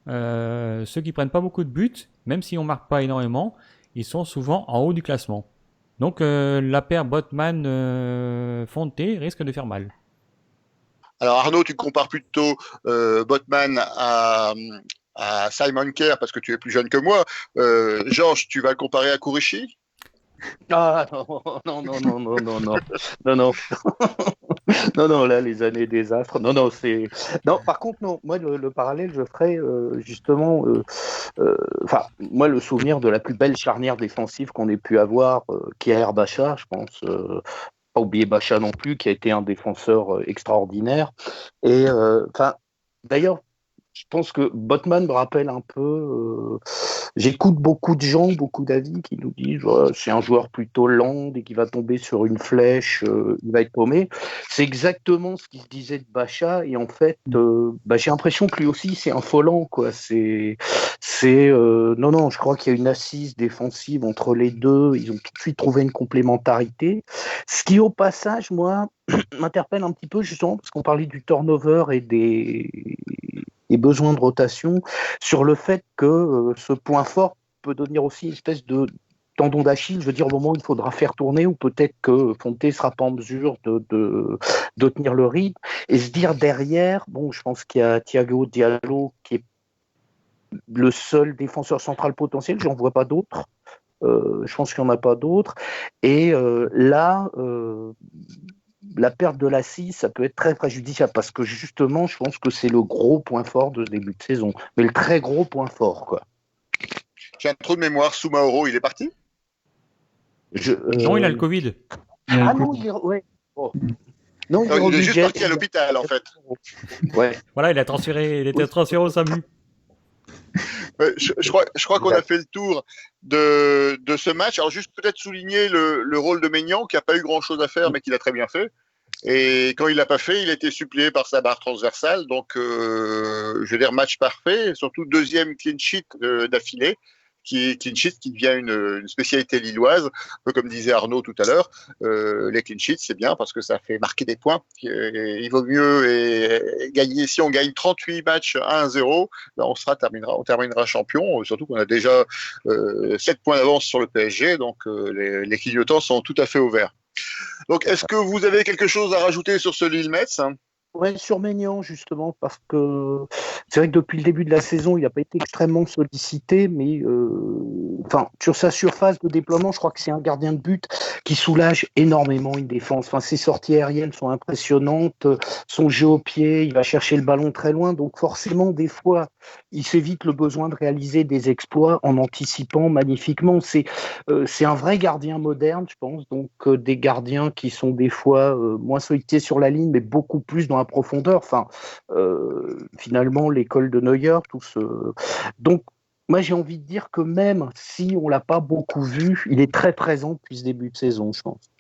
ceux qui prennent pas beaucoup de buts, même si on marque pas énormément, ils sont souvent en haut du classement. Donc la paire Botman-Fonte risque de faire mal. Alors Arnaud, tu compares plutôt Botman à Simon Kerr parce que tu es plus jeune que moi. Georges, tu vas le comparer à Kurishi? Ah non. Non, là, les années désastres. Non, par contre, non. Moi, le parallèle, je ferais justement. Moi, le souvenir de la plus belle charnière défensive qu'on ait pu avoir, qui est Herbacha, je pense. Pas oublier Bacha non plus, qui a été un défenseur extraordinaire. Et d'ailleurs, je pense que Botman me rappelle un peu. J'écoute beaucoup de gens, beaucoup d'avis qui nous disent c'est un joueur plutôt lent, dès qu'il va tomber sur une flèche, il va être paumé. C'est exactement ce qui se disait de Bacha, et en fait, j'ai l'impression que lui aussi c'est un Folland, quoi. Non, je crois qu'il y a une assise défensive entre les deux. Ils ont tout de suite trouvé une complémentarité. Ce qui, au passage, moi, m'interpelle un petit peu justement parce qu'on parlait du turnover et des besoins de rotation, sur le fait que ce point fort peut devenir aussi une espèce de tendon d'Achille, je veux dire, au moment où il faudra faire tourner, ou peut-être que Fonte ne sera pas en mesure de tenir le rythme, et se dire derrière, je pense qu'il y a Thiago Diallo qui est le seul défenseur central potentiel, j'en vois pas d'autres. Je pense qu'il n'y en a pas d'autres. Et là, la perte de la scie, ça peut être très préjudiciable parce que justement, je pense que c'est le gros point fort de ce début de saison. Mais le très gros point fort, quoi. J'ai un trou de mémoire. Soumaoro, il est parti? Non, il a le Covid. Ah non, ouais. Oh. Non, il est juste parti à l'hôpital, en fait. Ouais. Voilà, il était transféré au SAMU. Je crois qu'on a fait le tour de ce match. Alors, juste peut-être souligner le rôle de Maignan, qui n'a pas eu grand-chose à faire, mais qui l'a très bien fait. Et quand il l'a pas fait, il a été suppléé par sa barre transversale. Donc, je veux dire, match parfait. Surtout deuxième clean sheet d'affilée, clean sheet qui devient une spécialité lilloise. Un peu comme disait Arnaud tout à l'heure, les clean sheets, c'est bien parce que ça fait marquer des points. Il vaut mieux gagner. Si on gagne 38 matchs 1-0, ben on terminera champion. Surtout qu'on a déjà 7 points d'avance sur le PSG. Donc, les clignotants sont tout à fait au vert. Donc, est-ce que vous avez quelque chose à rajouter sur ce Lille-Metz? Ouais, sur Maignan, justement, parce que c'est vrai que depuis le début de la saison, il n'a pas été extrêmement sollicité, mais sur sa surface de déploiement, je crois que c'est un gardien de but qui soulage énormément une défense. Enfin, ses sorties aériennes sont impressionnantes, son jeu au pied, il va chercher le ballon très loin, donc forcément, des fois, il s'évite le besoin de réaliser des exploits en anticipant magnifiquement. C'est un vrai gardien moderne, je pense, donc des gardiens qui sont des fois moins sollicités sur la ligne, mais beaucoup plus dans la profondeur. Enfin, finalement, l'école de Neuer, tout ce... Donc, moi, j'ai envie de dire que même si on l'a pas beaucoup vu, il est très présent depuis ce début de saison, je pense.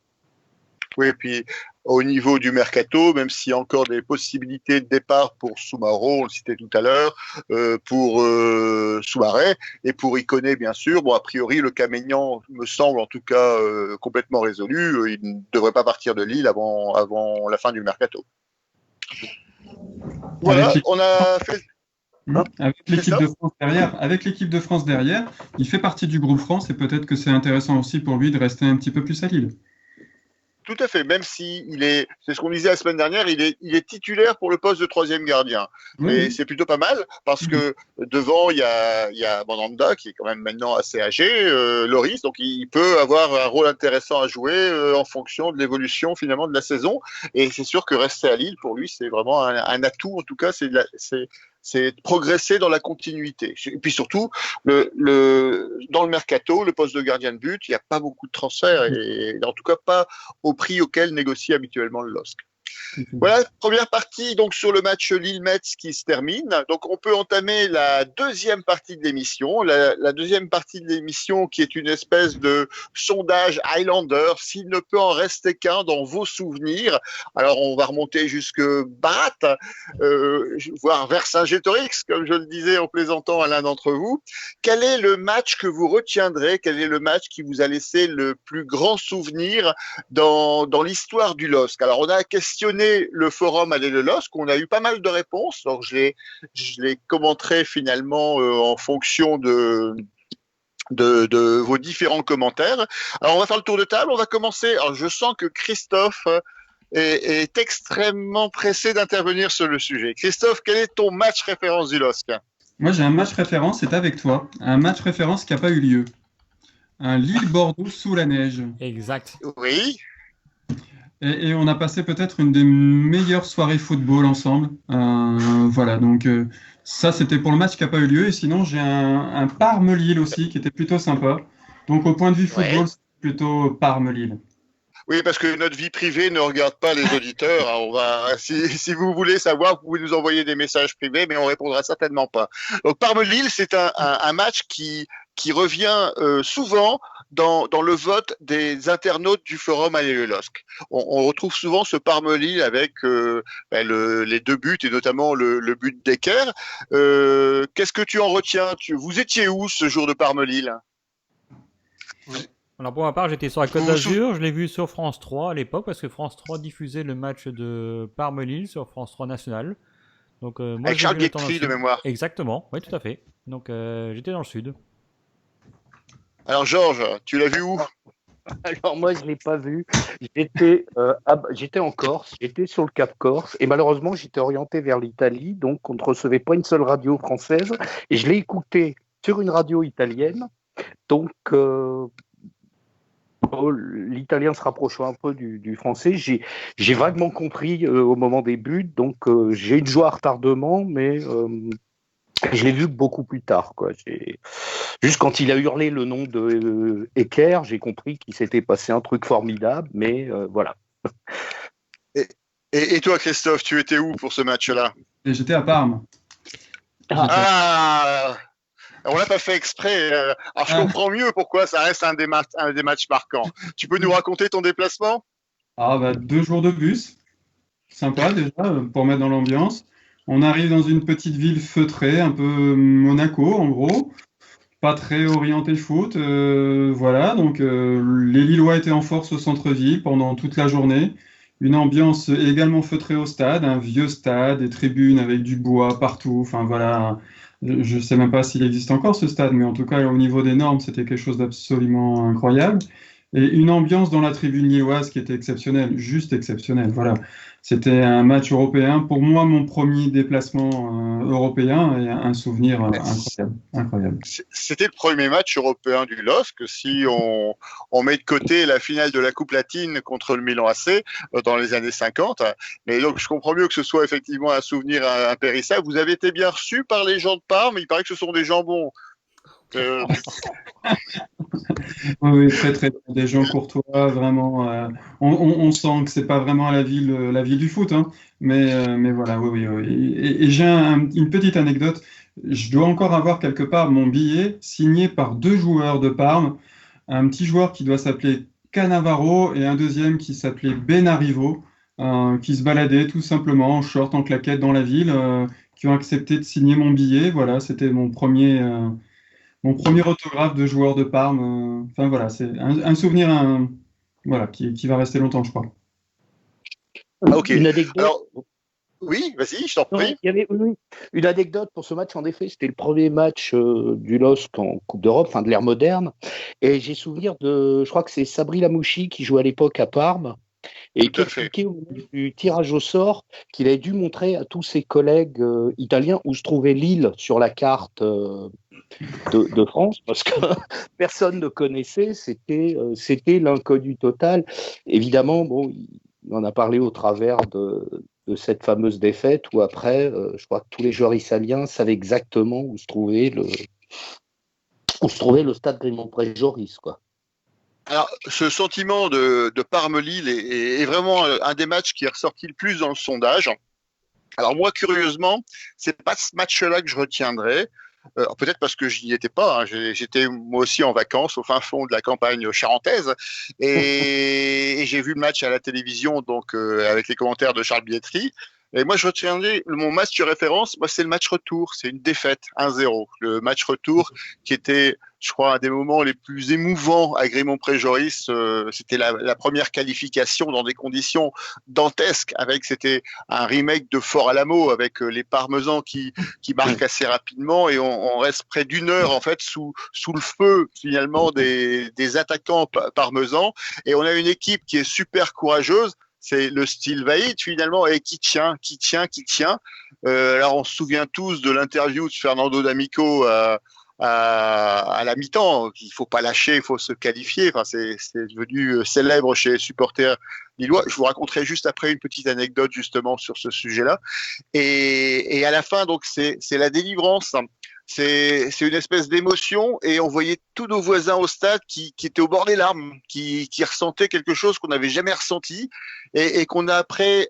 Oui, et puis au niveau du mercato, même s'il y a encore des possibilités de départ pour Soumaoro, on le citait tout à l'heure, pour Soumaré et pour Ikoné, bien sûr. Bon, a priori, le cas Maignan me semble en tout cas complètement résolu. Il ne devrait pas partir de Lille avant la fin du mercato. Voilà, on a fait. Avec l'équipe de France derrière, il fait partie du groupe France et peut-être que c'est intéressant aussi pour lui de rester un petit peu plus à Lille. Tout à fait, même si c'est ce qu'on disait la semaine dernière, il est titulaire pour le poste de troisième gardien. Oui, et oui. c'est plutôt pas mal parce que devant, il y a Mandanda qui est quand même maintenant assez âgé, Loris, donc il peut avoir un rôle intéressant à jouer en fonction de l'évolution finalement de la saison. Et c'est sûr que rester à Lille, pour lui, c'est vraiment un atout. En tout cas, c'est progresser dans la continuité. Et puis surtout, dans le mercato, le poste de gardien de but, il n'y a pas beaucoup de transferts, et en tout cas pas au prix auquel négocie habituellement le LOSC. Voilà, première partie donc sur le match Lille-Metz qui se termine. Donc on peut entamer la deuxième partie de l'émission. La deuxième partie de l'émission qui est une espèce de sondage Highlander, s'il ne peut en rester qu'un dans vos souvenirs. Alors on va remonter jusque Barat, voire vers Saint-Gétorix, comme je le disais en plaisantant à l'un d'entre vous. Quel est le match que vous retiendrez? Quel est le match qui vous a laissé le plus grand souvenir dans l'histoire du LOSC? Alors on a questionné le forum Allez le LOSC, on a eu pas mal de réponses, donc je les commenterai finalement en fonction de vos différents commentaires. Alors on va faire le tour de table, on va commencer. Alors je sens que Christophe est extrêmement pressé d'intervenir sur le sujet. Christophe, quel est ton match référence du LOSC? Moi j'ai un match référence, c'est avec toi, un match référence qui n'a pas eu lieu. Un Lille-Bordeaux sous la neige. Exact. Oui. Et on a passé peut-être une des meilleures soirées football ensemble. Voilà, donc ça c'était pour le match qui n'a pas eu lieu. Et sinon j'ai un Parme-Lille aussi qui était plutôt sympa. Donc au point de vue football, c'est plutôt Parme-Lille. Oui, parce que notre vie privée ne regarde pas les auditeurs. Si vous voulez savoir, vous pouvez nous envoyer des messages privés, mais on répondra certainement pas. Donc Parme-Lille, c'est un match qui revient souvent dans le vote des internautes du forum Allez le LOSC. On retrouve souvent ce Parme-Lille avec les deux buts et notamment le but d'Ecker. Qu'est-ce que tu en retiens? Vous étiez où ce jour de Parme-Lille? Alors pour ma part, j'étais sur la Côte d'Azur, je l'ai vu sur France 3 à l'époque parce que France 3 diffusait le match de Parme-Lille sur France 3 National. Donc, moi, avec Charles Guetry de mémoire. Exactement, oui tout à fait. Donc j'étais dans le sud. Alors Georges, tu l'as vu où? Alors moi, je ne l'ai pas vu. J'étais en Corse, j'étais sur le Cap Corse, et malheureusement, j'étais orienté vers l'Italie, donc on ne recevait pas une seule radio française, et je l'ai écouté sur une radio italienne, Donc, l'italien se rapprochant un peu du français, j'ai vaguement compris au moment des buts, donc j'ai eu de jouer à retardement, mais je l'ai vu beaucoup plus tard, quoi. Juste quand il a hurlé le nom de Ecker, j'ai compris qu'il s'était passé un truc formidable, mais voilà. Et toi, Christophe, tu étais où pour ce match-là? Et j'étais à Parme. Ah, on l'a pas fait exprès. Alors je comprends mieux pourquoi ça reste un des matchs marquants. Tu peux nous raconter ton déplacement? 2 jours de bus, sympa déjà pour mettre dans l'ambiance. On arrive dans une petite ville feutrée, un peu Monaco en gros, pas très orienté foot. Voilà, donc les Lillois étaient en force au centre-ville pendant toute la journée. Une ambiance également feutrée au stade, un vieux stade, des tribunes avec du bois partout. Enfin voilà, je ne sais même pas s'il existe encore ce stade, mais en tout cas au niveau des normes, c'était quelque chose d'absolument incroyable. Et une ambiance dans la tribune lilloise qui était exceptionnelle, juste exceptionnelle. Voilà, c'était un match européen. Pour moi, mon premier déplacement européen et un souvenir incroyable. Incroyable. C'était le premier match européen du LOSC. Si on met de côté la finale de la Coupe latine contre le Milan AC dans les années 50. Mais donc, je comprends mieux que ce soit effectivement un souvenir impérissable. Vous avez été bien reçu par les gens de Parme. Il paraît que ce sont des gens bons. Oui, très très des gens courtois, vraiment. On sent que c'est pas vraiment la ville du foot, hein, mais voilà, oui. Et j'ai une petite anecdote. Je dois encore avoir quelque part mon billet signé par 2 joueurs de Parme, un petit joueur qui doit s'appeler Cannavaro et un deuxième qui s'appelait Benarivo, qui se baladaient tout simplement en short, en claquette dans la ville, qui ont accepté de signer mon billet. Voilà, c'était mon premier autographe de joueur de Parme. Enfin voilà, c'est un souvenir voilà, qui va rester longtemps, je crois. Ok. Une anecdote. Alors, oui, vas-y, je t'en prie. Il y avait une anecdote pour ce match, en effet, c'était le premier match du LOSC en Coupe d'Europe, enfin de l'ère moderne. Et j'ai souvenir je crois que c'est Sabri Lamouchi qui jouait à l'époque à Parme et qui expliquait au moment du tirage au sort qu'il avait dû montrer à tous ses collègues italiens où se trouvait l'île sur la carte de France, parce que personne ne connaissait, c'était l'inconnu total. Évidemment, bon, il en a parlé au travers de cette fameuse défaite où après, je crois que tous les joueurs italiens savaient exactement où se trouvait le stade Grimont-Pré-Joris, quoi. Alors, ce sentiment de Parme-Lille est vraiment un des matchs qui est ressorti le plus dans le sondage. Alors moi, curieusement, c'est pas ce match-là que je retiendrai. Peut-être parce que je n'y étais pas. Hein. J'étais moi aussi en vacances au fin fond de la campagne charentaise et j'ai vu le match à la télévision, donc avec les commentaires de Charles Bietri. Et moi, je retiendrai mon match de référence. Moi, c'est le match retour. C'est une défaite 1-0. Le match retour qui était, je crois, un des moments les plus émouvants à Grimont-Pré-Joris. C'était la première qualification dans des conditions dantesques. C'était un remake de Fort Alamo avec les parmesans qui marquent assez rapidement et on reste près d'1 heure en fait sous le feu finalement des attaquants parmesans. Et on a une équipe qui est super courageuse. C'est le style Vaïd finalement et qui tient. Alors on se souvient tous de l'interview de Fernando D'Amico à la mi-temps. Il faut pas lâcher, il faut se qualifier. Enfin, c'est devenu célèbre chez les supporters lillois. Je vous raconterai juste après une petite anecdote justement sur ce sujet-là. Et à la fin, donc c'est la délivrance. C'est une espèce d'émotion et on voyait tous nos voisins au stade qui étaient au bord des larmes, qui ressentaient quelque chose qu'on n'avait jamais ressenti et qu'on a après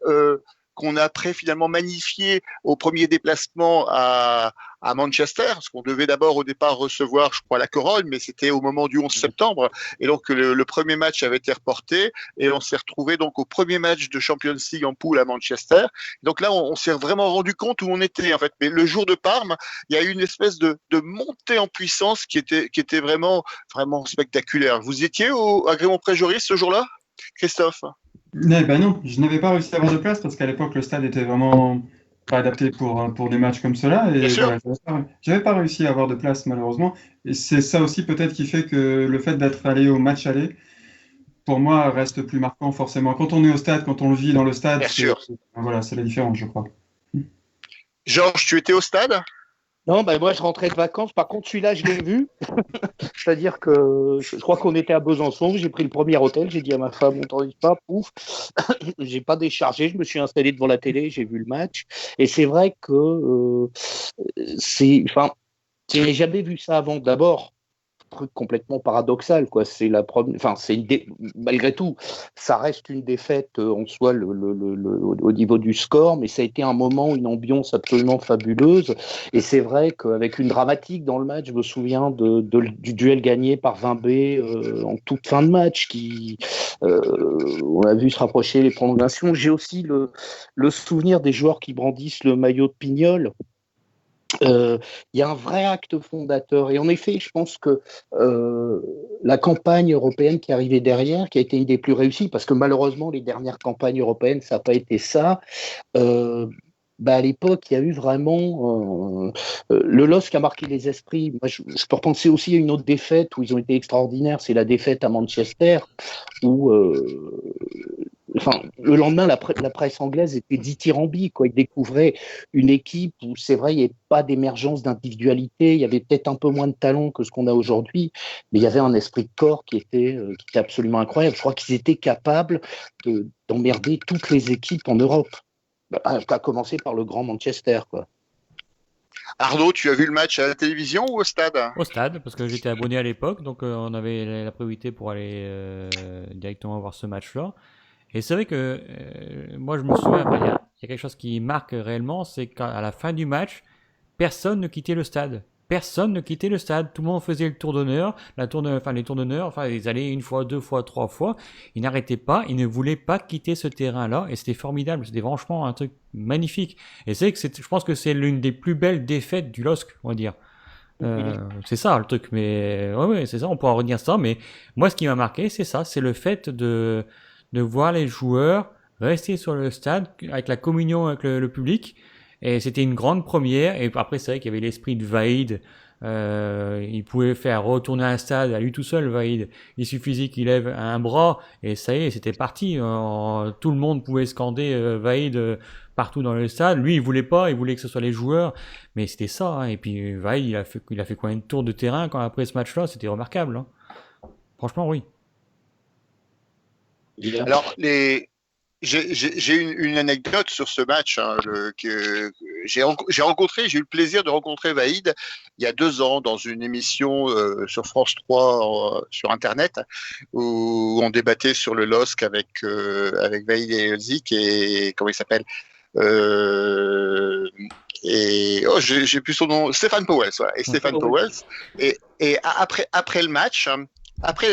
finalement magnifié au premier déplacement à Manchester, parce qu'on devait d'abord au départ recevoir, je crois, la Corogne, mais c'était au moment du 11 septembre, et donc le premier match avait été reporté, et on s'est retrouvé donc au premier match de Champions League en poule à Manchester. Donc là, on s'est vraiment rendu compte où on était, en fait. Mais le jour de Parme, il y a eu une espèce de montée en puissance qui était vraiment, vraiment spectaculaire. Vous étiez à Grimont-Pré-Joris ce jour-là, Christophe? Non, je n'avais pas réussi à avoir de place parce qu'à l'époque, le stade était vraiment pas adapté pour des matchs comme cela. Et voilà, j'avais pas réussi à avoir de place, malheureusement. Et c'est ça aussi, peut-être, qui fait que le fait d'être allé au match aller, pour moi, reste plus marquant, forcément. Quand on est au stade, quand on le vit dans le stade, Bien sûr. Voilà, c'est la différence, je crois. Georges, tu étais au stade? Non, bah, moi je rentrais de vacances. Par contre, celui-là, je l'ai vu. C'est-à-dire que je crois qu'on était à Besançon. J'ai pris le premier hôtel. J'ai dit à ma femme, on t'en dit pas, pouf. J'ai pas déchargé. Je me suis installé devant la télé. J'ai vu le match. Et c'est vrai que enfin, j'ai jamais vu ça avant. D'abord, truc complètement paradoxal, quoi. C'est la première, enfin, malgré tout, ça reste une défaite en soi au niveau du score, mais ça a été un moment, une ambiance absolument fabuleuse. Et c'est vrai qu'avec une dramatique dans le match, je me souviens du duel gagné par 20B en toute fin de match, on a vu se rapprocher les prolongations. J'ai aussi le souvenir des joueurs qui brandissent le maillot de Pignol. Il y a un vrai acte fondateur. Et en effet, je pense que la campagne européenne qui est arrivée derrière, qui a été une des plus réussies, parce que malheureusement, les dernières campagnes européennes, ça n'a pas été ça. À l'époque, il y a eu vraiment le LOSC a marqué les esprits. Moi, je peux repenser aussi à une autre défaite où ils ont été extraordinaires, c'est la défaite à Manchester, où le lendemain, la presse anglaise était dithyrambique, quoi. Ils découvraient une équipe où, c'est vrai, il n'y avait pas d'émergence d'individualité, il y avait peut-être un peu moins de talent que ce qu'on a aujourd'hui, mais il y avait un esprit de corps qui était absolument incroyable. Je crois qu'ils étaient capables d'emmerder toutes les équipes en Europe, à commencer par le grand Manchester, quoi. Arnaud, tu as vu le match à la télévision ou au stade? Au stade, parce que j'étais abonné à l'époque, donc on avait la priorité pour aller directement voir ce match-là. Et c'est vrai que moi je me souviens, il y a quelque chose qui marque réellement, c'est qu'à la fin du match, personne ne quittait le stade. Personne ne quittait le stade. Tout le monde faisait le tour d'honneur, les tours d'honneur, ils allaient une fois, deux fois, trois fois. Ils n'arrêtaient pas, ils ne voulaient pas quitter ce terrain-là, et c'était formidable. C'était franchement un truc magnifique. Et c'est que je pense que c'est l'une des plus belles défaites du LOSC, on va dire. C'est ça le truc, mais ouais, c'est ça, on pourra retenir ça. Mais moi, ce qui m'a marqué, c'est ça, c'est le fait de voir les joueurs rester sur le stade avec la communion avec le public. Et c'était une grande première. Et après, c'est vrai qu'il y avait l'esprit de Vaïd. Il pouvait faire retourner un stade à lui tout seul, Vaïd. Il suffisait qu'il lève un bras et ça y est, c'était parti. Tout le monde pouvait scander Vaïd partout dans le stade. Lui, il voulait pas, il voulait que ce soit les joueurs. Mais c'était ça. Hein. Et puis Vaïd, il a fait combien de tours de terrain après ce match-là? C'était remarquable. Hein. Franchement, oui. Alors, j'ai une anecdote sur ce match que j'ai eu le plaisir de rencontrer Vaïd il y a 2 ans dans une émission sur France 3 sur Internet où on débattait sur le LOSC avec Vaïd et Elzik et comment il s'appelle j'ai plus son nom, Stéphane Powell, voilà, et Stéphane Powell et après le match. Après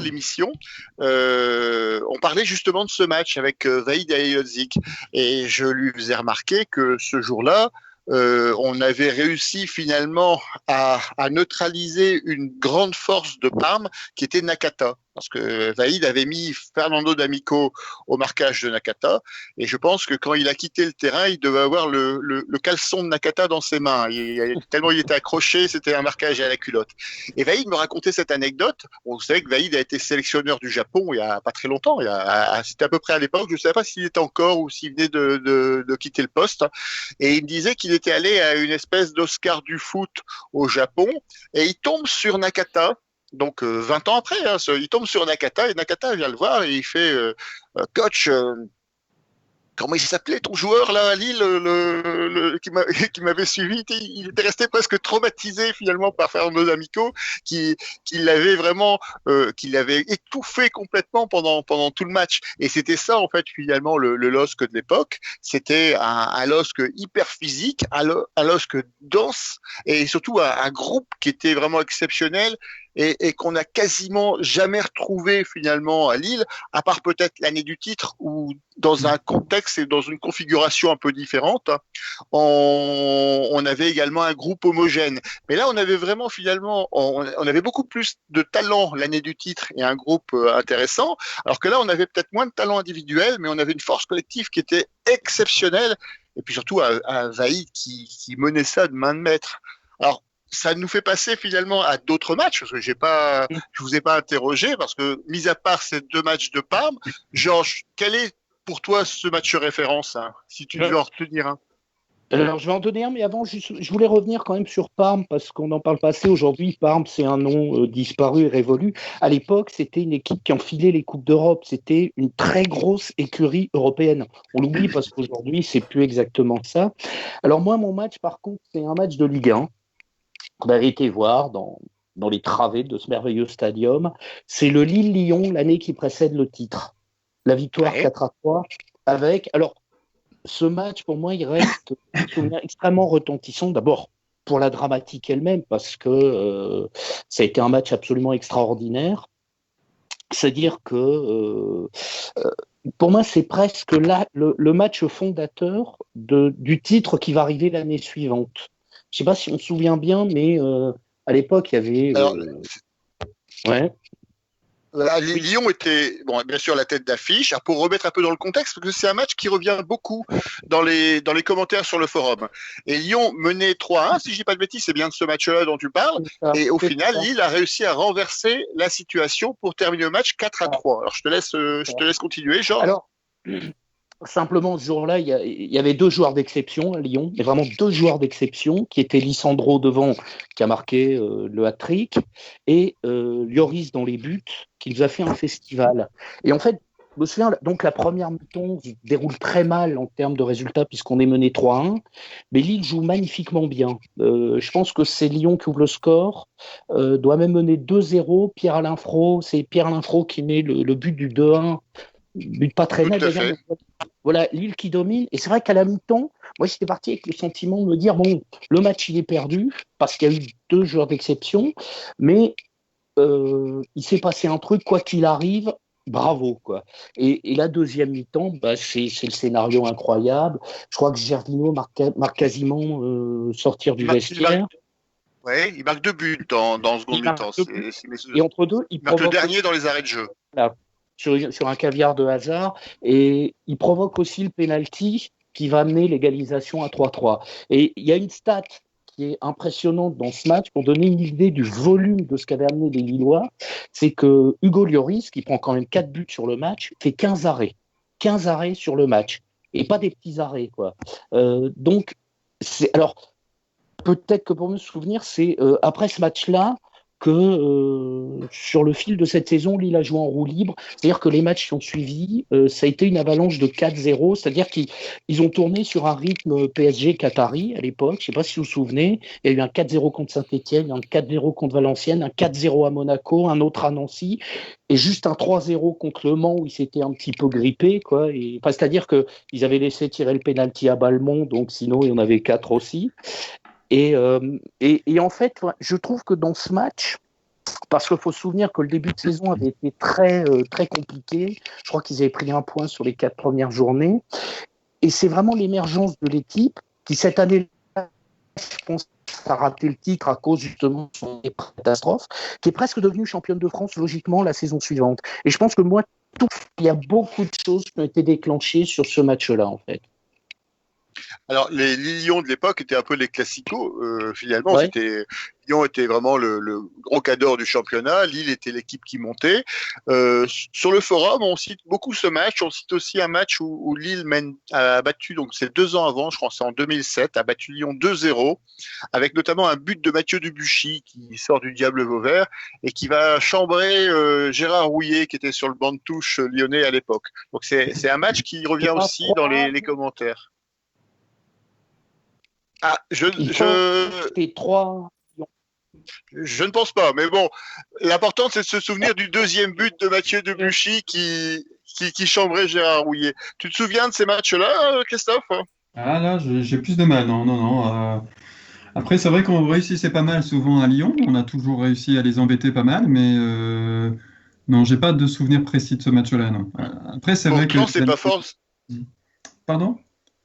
l'émission, on parlait justement de ce match avec Vaïd Elzik et je lui faisais remarquer que ce jour-là, on avait réussi finalement à neutraliser une grande force de Parme qui était Nakata. Parce que Vaïd avait mis Fernando D'Amico au marquage de Nakata. Et je pense que quand il a quitté le terrain, il devait avoir le caleçon de Nakata dans ses mains. Tellement il était accroché, c'était un marquage à la culotte. Et Vaïd me racontait cette anecdote. Vous savez que Vaïd a été sélectionneur du Japon il n'y a pas très longtemps. C'était à peu près à l'époque. Je ne savais pas s'il était encore ou s'il venait de quitter le poste. Et il me disait qu'il était allé à une espèce d'Oscar du foot au Japon. Et il tombe sur Nakata. Donc 20 ans après, il tombe sur Nakata et Nakata vient le voir et il fait coach, comment il s'appelait ton joueur là à Lille qui m'avait suivi, il était resté presque traumatisé finalement par Fernando D'Amico qui l'avait vraiment qui l'avait étouffé complètement pendant tout le match. Et c'était ça en fait finalement le LOSC de l'époque, c'était un LOSC hyper physique, un LOSC dense et surtout un groupe qui était vraiment exceptionnel et qu'on n'a quasiment jamais retrouvé finalement à Lille, à part peut-être l'année du titre où dans un contexte et dans une configuration un peu différente, on avait également un groupe homogène. Mais là, on avait vraiment finalement, on avait beaucoup plus de talent l'année du titre et un groupe intéressant, alors que là, on avait peut-être moins de talent individuel, mais on avait une force collective qui était exceptionnelle, et puis surtout un Vaïd qui menait ça de main de maître. Alors, ça nous fait passer finalement à d'autres matchs, parce que je vous ai pas interrogé, parce que, mis à part ces 2 matchs de Parme, Georges, quel est pour toi ce match référence, hein, si tu devais en retenir un? Alors, je vais en donner un, mais avant, je voulais revenir quand même sur Parme, parce qu'on n'en parle pas assez aujourd'hui. Parme, c'est un nom disparu et révolu. À l'époque, c'était une équipe qui enfilait les Coupes d'Europe. C'était une très grosse écurie européenne. On l'oublie parce qu'aujourd'hui, c'est plus exactement ça. Alors, moi, mon match, par contre, c'est un match de Ligue 1 qu'on avait été voir dans les travées de ce merveilleux stadium. C'est le Lille-Lyon, l'année qui précède le titre. La victoire Ouais. 4-3 avec. Alors, ce match, pour moi, il reste un souvenir extrêmement retentissant. D'abord, pour la dramatique elle-même, parce que ça a été un match absolument extraordinaire. C'est-à-dire que, pour moi, c'est presque là le match fondateur du titre qui va arriver l'année suivante. Je ne sais pas si on se souvient bien, mais à l'époque, il y avait... Alors, ouais. Lyon était, bon, bien sûr, la tête d'affiche. Alors, pour remettre un peu dans le contexte, parce que c'est un match qui revient beaucoup dans les commentaires sur le forum. Et Lyon menait 3-1, si je dis pas de bêtises, c'est bien de ce match-là dont tu parles. Et au final, Lille a réussi à renverser la situation pour terminer le match 4-3. Alors, je te laisse continuer, Georges. Alors, simplement, ce jour-là, il y avait 2 joueurs d'exception à Lyon, mais vraiment 2 joueurs d'exception, qui étaient Lisandro devant, qui a marqué le hat-trick, et Lloris dans les buts, qui nous a fait un festival. Et en fait, je me souviens, donc la première mi-temps se déroule très mal en termes de résultats, puisqu'on est mené 3-1, mais Lille joue magnifiquement bien. Je pense que c'est Lyon qui ouvre le score, doit même mener 2-0. C'est Pierre-Alain Fro qui met le but du 2-1, but pas très net d'ailleurs. Voilà, Lille qui domine. Et c'est vrai qu'à la mi-temps, moi j'étais parti avec le sentiment de me dire, bon, le match il est perdu, parce qu'il y a eu 2 joueurs d'exception, mais il s'est passé un truc, quoi qu'il arrive, bravo, quoi. Et la deuxième mi-temps, c'est le scénario incroyable. Je crois que Gervinho marque quasiment sortir du vestiaire. Il marque 2 buts dans le second mi-temps. Et entre deux, il marque le dernier dans les arrêts de jeu. Voilà, sur un caviar de hasard. Et il provoque aussi le penalty qui va amener l'égalisation à 3-3. Et il y a une stat qui est impressionnante dans ce match pour donner une idée du volume de ce qu'avaient amené les Lillois. C'est que Hugo Lloris, qui prend quand même 4 buts sur le match, fait 15 arrêts. 15 arrêts sur le match. Et pas des petits arrêts, quoi. Donc, alors, peut-être que pour me souvenir, c'est après ce match-là que sur le fil de cette saison, Lille a joué en roue libre. C'est-à-dire que les matchs qui ont suivi, ça a été une avalanche de 4-0. C'est-à-dire qu'ils ont tourné sur un rythme PSG-Qatari à l'époque. Je ne sais pas si vous vous souvenez. Il y a eu un 4-0 contre Saint-Etienne, un 4-0 contre Valenciennes, un 4-0 à Monaco, un autre à Nancy, et juste un 3-0 contre Le Mans où ils s'étaient un petit peu grippés, quoi. C'est-à-dire qu'ils avaient laissé tirer le pénalty à Balmont, donc sinon il y en avait 4 aussi. Et en fait, je trouve que dans ce match, parce qu'il faut se souvenir que le début de saison avait été très, très compliqué, je crois qu'ils avaient pris 1 point sur les 4 premières journées, et c'est vraiment l'émergence de l'équipe qui, cette année-là, je pense, a raté le titre à cause justement de son catastrophe, qui est presque devenue championne de France logiquement la saison suivante. Et je pense que moi, il y a beaucoup de choses qui ont été déclenchées sur ce match-là, en fait. Alors, les Lions de l'époque étaient un peu les classicos, finalement. Ouais. Lyon était vraiment le gros cadre du championnat. Lille était l'équipe qui montait. Sur le forum, on cite beaucoup ce match. On cite aussi un match où Lille a battu, donc c'est 2 ans avant, je crois, c'est en 2007, a battu Lyon 2-0, avec notamment un but de Mathieu Debuchy qui sort du Diable Vauvert et qui va chambrer Gérard Rouillet, qui était sur le banc de touche lyonnais à l'époque. Donc c'est un match qui revient aussi dans les commentaires. Ah, je ne pense pas, mais bon, l'important c'est de se souvenir du 2e but de Mathieu Debuchy qui chambrait Gérard Rouillet. Tu te souviens de ces matchs-là, Christophe ? Ah là, j'ai plus de mal, non. Après, c'est vrai qu'on réussissait pas mal souvent à Lyon, on a toujours réussi à les embêter pas mal, mais non, j'ai pas de souvenir précis de ce match-là, non. Après, c'est vrai que... Non, c'est pas fort. Pardon ?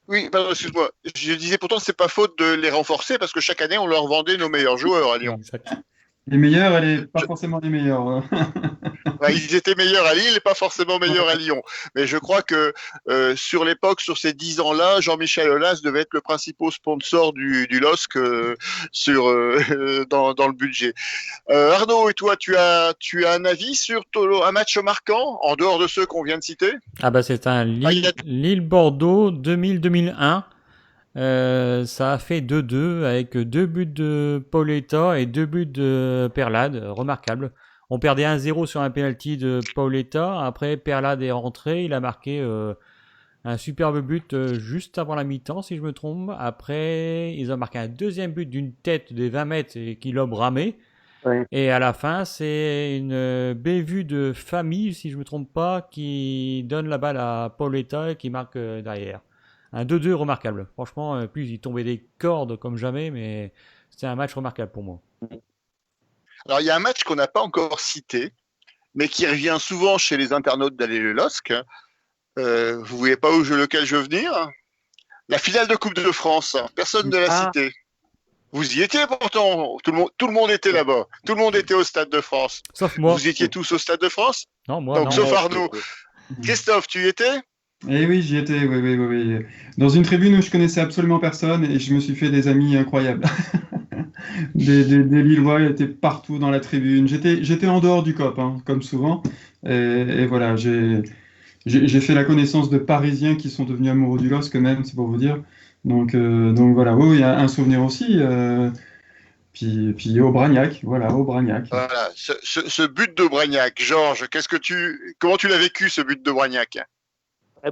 Oui, pardon, excuse-moi. Je disais pourtant c'est pas faute de les renforcer parce que chaque année on leur vendait nos meilleurs joueurs à Lyon. Les meilleurs, pas forcément les meilleurs. Ils étaient meilleurs à Lille et pas forcément meilleurs à Lyon. Mais je crois que sur l'époque, sur ces 10 ans-là, Jean-Michel Aulas devait être le principal sponsor du LOSC dans le budget. Arnaud, et toi, tu as un avis sur un match marquant en dehors de ceux qu'on vient de citer ? C'est un Lille-Bordeaux 2000-2001. Ça a fait 2-2 avec 2 buts de Pauletta et 2 buts de Perlade, remarquable. On perdait 1-0 sur un penalty de Pauletta. Après, Perlade est rentré, il a marqué un superbe but juste avant la mi-temps, si je me trompe. Après, ils ont marqué un deuxième but d'une tête des 20 mètres et qui l'ont ramé. Ouais. Et à la fin, c'est une bévue de famille, si je me trompe pas, qui donne la balle à Pauletta et qui marque derrière. Un 2-2 remarquable. Franchement, plus il tombait des cordes comme jamais, mais c'était un match remarquable pour moi. Alors, il y a un match qu'on n'a pas encore cité, mais qui revient souvent chez les internautes d'Aller le LOSC. Vous voyez pas lequel je veux venir? La finale de Coupe de France. Personne ne l'a cité. Vous y étiez pourtant. Tout le monde était là-bas. Tout le monde était au Stade de France. Sauf moi. Vous étiez tous au Stade de France? Non, moi, donc, non. sauf Arnaud. Christophe, tu y étais? Eh oui, j'y étais, oui. Dans une tribune où je connaissais absolument personne et je me suis fait des amis incroyables. des Lillois étaient partout dans la tribune. J'étais en dehors du COP, hein, comme souvent. Et voilà, j'ai fait la connaissance de Parisiens qui sont devenus amoureux du LOSC même, c'est pour vous dire. Donc voilà, oui, il y a un souvenir aussi. Puis Aubragnac, voilà, Aubragnac. Voilà, ce but d'Aubragnac. Georges, comment tu l'as vécu, ce but d'Aubragnac?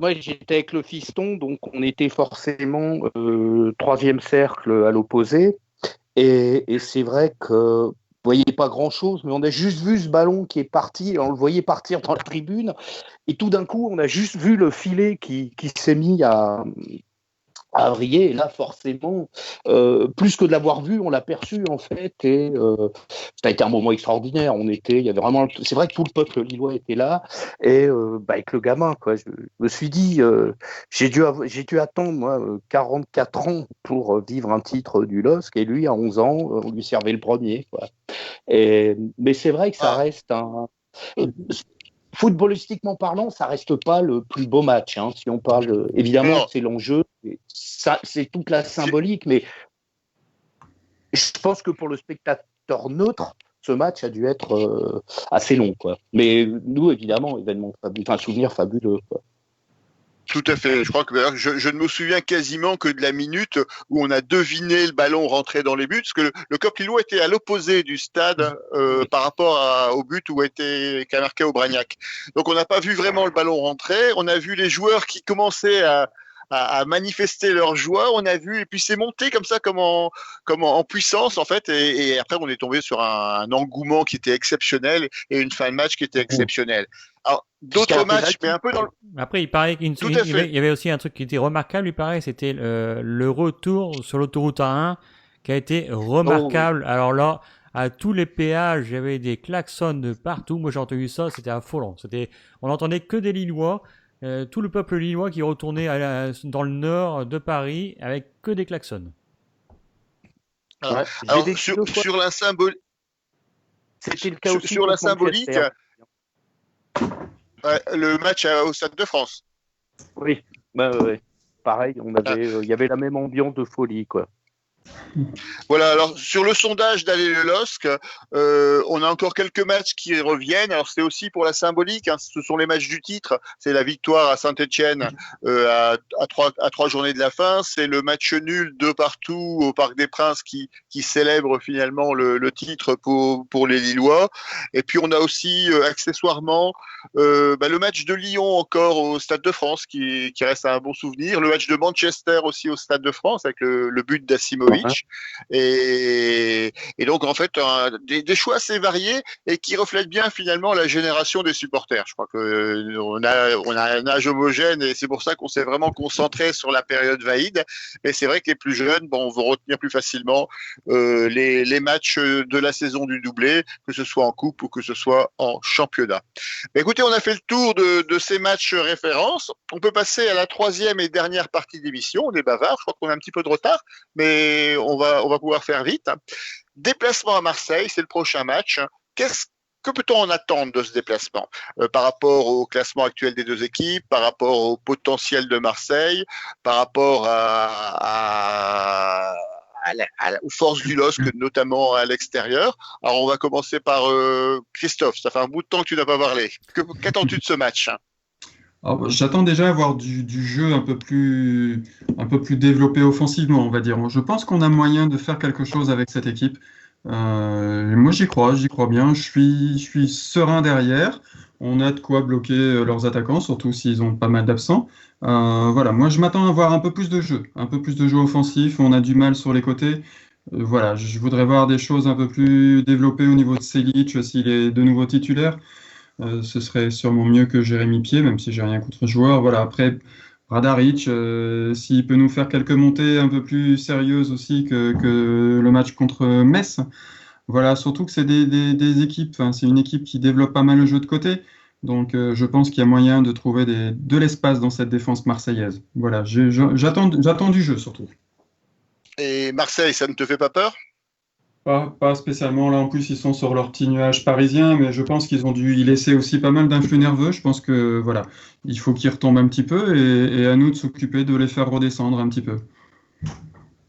Moi, j'étais avec le fiston, donc on était forcément troisième cercle à l'opposé. Et c'est vrai que vous voyez pas grand-chose, mais on a juste vu ce ballon qui est parti, et on le voyait partir dans la tribune. Et tout d'un coup, on a juste vu le filet qui s'est mis à vriller. Et là, forcément, plus que de l'avoir vu, on l'a perçu en fait. Et ça a été un moment extraordinaire. Il y avait vraiment. C'est vrai que tout le peuple lillois était là. Et avec le gamin, quoi. Je me suis dit, j'ai dû attendre moi 44 ans pour vivre un titre du LOSC. Et lui, à 11 ans, on lui servait le premier, quoi. Mais c'est vrai que ça reste un. Footballistiquement parlant, ça reste pas le plus beau match. Hein. Si on parle, évidemment, c'est l'enjeu, c'est toute la symbolique, mais je pense que pour le spectateur neutre, ce match a dû être assez long, quoi. Mais nous, évidemment, souvenir fabuleux, quoi. Tout à fait. Je crois que d'ailleurs, je ne me souviens quasiment que de la minute où on a deviné le ballon rentrer dans les buts, parce que le COP Lillois était à l'opposé du stade par rapport au but qu'a marqué Aubragnac. Donc on n'a pas vu vraiment le ballon rentrer. On a vu les joueurs qui commençaient à manifester leur joie. On a vu, et puis c'est monté comme ça, comme en puissance en fait. Et après, on est tombé sur un engouement qui était exceptionnel et une fin de match qui était exceptionnelle. Alors, d'autres matchs, mais un peu dans le... Après, il paraît qu'il y avait aussi un truc qui était remarquable, il paraît, c'était le retour sur l'autoroute A1 qui a été remarquable. Alors là, à tous les péages, il y avait des klaxons de partout. Moi, j'ai entendu ça, c'était affolant. On n'entendait que des Lillois, tout le peuple lillois qui retournait dans le nord de Paris avec que des klaxons. Alors, sur la symbolique... C'était le cas aussi sur la symbolique... le match au Stade de France. Oui, ouais. Pareil, il y avait la même ambiance de folie, quoi. Voilà, alors sur le sondage d'Aller le LOSC, on a encore quelques matchs qui reviennent. Alors c'est aussi pour la symbolique, hein, ce sont les matchs du titre. C'est la victoire à Saint-Etienne à 3 journées de la fin. C'est le match nul 2-2 au Parc des Princes qui célèbre finalement le titre pour les Lillois. Et puis on a aussi accessoirement le match de Lyon encore au Stade de France qui reste un bon souvenir. Le match de Manchester aussi au Stade de France avec le but d'Asimovic. Et donc en fait des choix assez variés et qui reflètent bien finalement la génération des supporters. Je crois que on a un âge homogène et c'est pour ça qu'on s'est vraiment concentré sur la période Vaïd. Mais c'est vrai que les plus jeunes vont retenir plus facilement les matchs de la saison du doublé, que ce soit en coupe ou que ce soit en championnat. Mais écoutez, on a fait le tour de ces matchs références. On peut passer à la troisième et dernière partie d'émission. On est bavard, je crois qu'on a un petit peu de retard, mais on va pouvoir faire vite. Déplacement à Marseille, c'est le prochain match. Que peut-on en attendre de ce déplacement par rapport au classement actuel des deux équipes, par rapport au potentiel de Marseille, par rapport aux forces du LOSC, notamment à l'extérieur? Alors on va commencer par Christophe. Ça fait un bout de temps que tu n'as pas parlé. Qu'attends-tu de ce match? Alors, j'attends déjà à voir du jeu un peu plus développé offensivement, on va dire. Je pense qu'on a moyen de faire quelque chose avec cette équipe. Moi, j'y crois bien. Je suis serein derrière. On a de quoi bloquer leurs attaquants, surtout s'ils ont pas mal d'absents. Voilà, moi, je m'attends à voir un peu plus de jeu offensif. On a du mal sur les côtés. Voilà, je voudrais voir des choses un peu plus développées au niveau de Selic, s'il est de nouveau titulaire. Ce serait sûrement mieux que Jérémy Pied, même si j'ai rien contre le joueur. Voilà, après, Radaric, s'il peut nous faire quelques montées un peu plus sérieuses aussi que le match contre Metz. Voilà, surtout que c'est des équipes, enfin, c'est une équipe qui développe pas mal le jeu de côté. Donc, je pense qu'il y a moyen de trouver de l'espace dans cette défense marseillaise. Voilà, j'attends du jeu surtout. Et Marseille, ça ne te fait pas peur? Pas spécialement. Là, en plus, ils sont sur leur petit nuage parisien, mais je pense qu'ils ont dû y laisser aussi pas mal d'influx nerveux. Je pense que, voilà, il faut qu'ils retombent un petit peu et à nous de s'occuper de les faire redescendre un petit peu.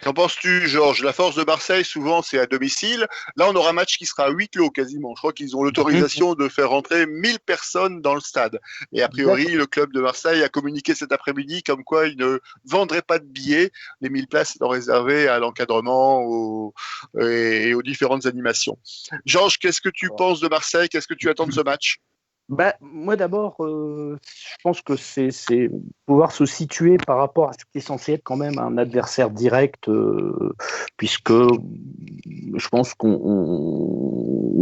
Qu'en penses-tu, Georges? La force de Marseille, souvent, c'est à domicile. Là, on aura un match qui sera à huis clos quasiment. Je crois qu'ils ont l'autorisation de faire rentrer 1000 personnes dans le stade. Et a priori, le club de Marseille a communiqué cet après-midi comme quoi il ne vendrait pas de billets. Les 1000 places sont réservées à l'encadrement et aux différentes animations. Georges, qu'est-ce que tu penses de Marseille? Qu'est-ce que tu attends de ce match? Bah, moi d'abord, je pense que c'est pouvoir se situer par rapport à ce qui est censé être quand même un adversaire direct, puisque je pense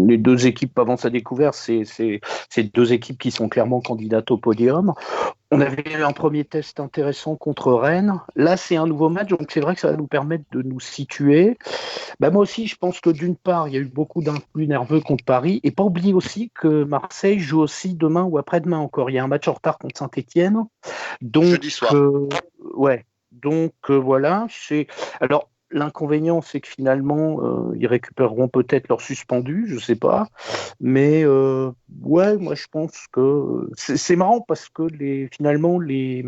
les deux équipes avancent à découvert, c'est deux équipes qui sont clairement candidates au podium. On avait eu un premier test intéressant contre Rennes. Là, c'est un nouveau match, donc c'est vrai que ça va nous permettre de nous situer. Bah, moi aussi, je pense que d'une part, il y a eu beaucoup d'influx nerveux contre Paris. Et pas oublier aussi que Marseille joue aussi demain ou après-demain encore. Il y a un match en retard contre Saint-Étienne. Donc, jeudi soir. Ouais. Donc, voilà. Alors, l'inconvénient, c'est que finalement, ils récupéreront peut-être leur suspendu, je sais pas. Mais ouais, moi, je pense que c'est marrant parce que finalement, les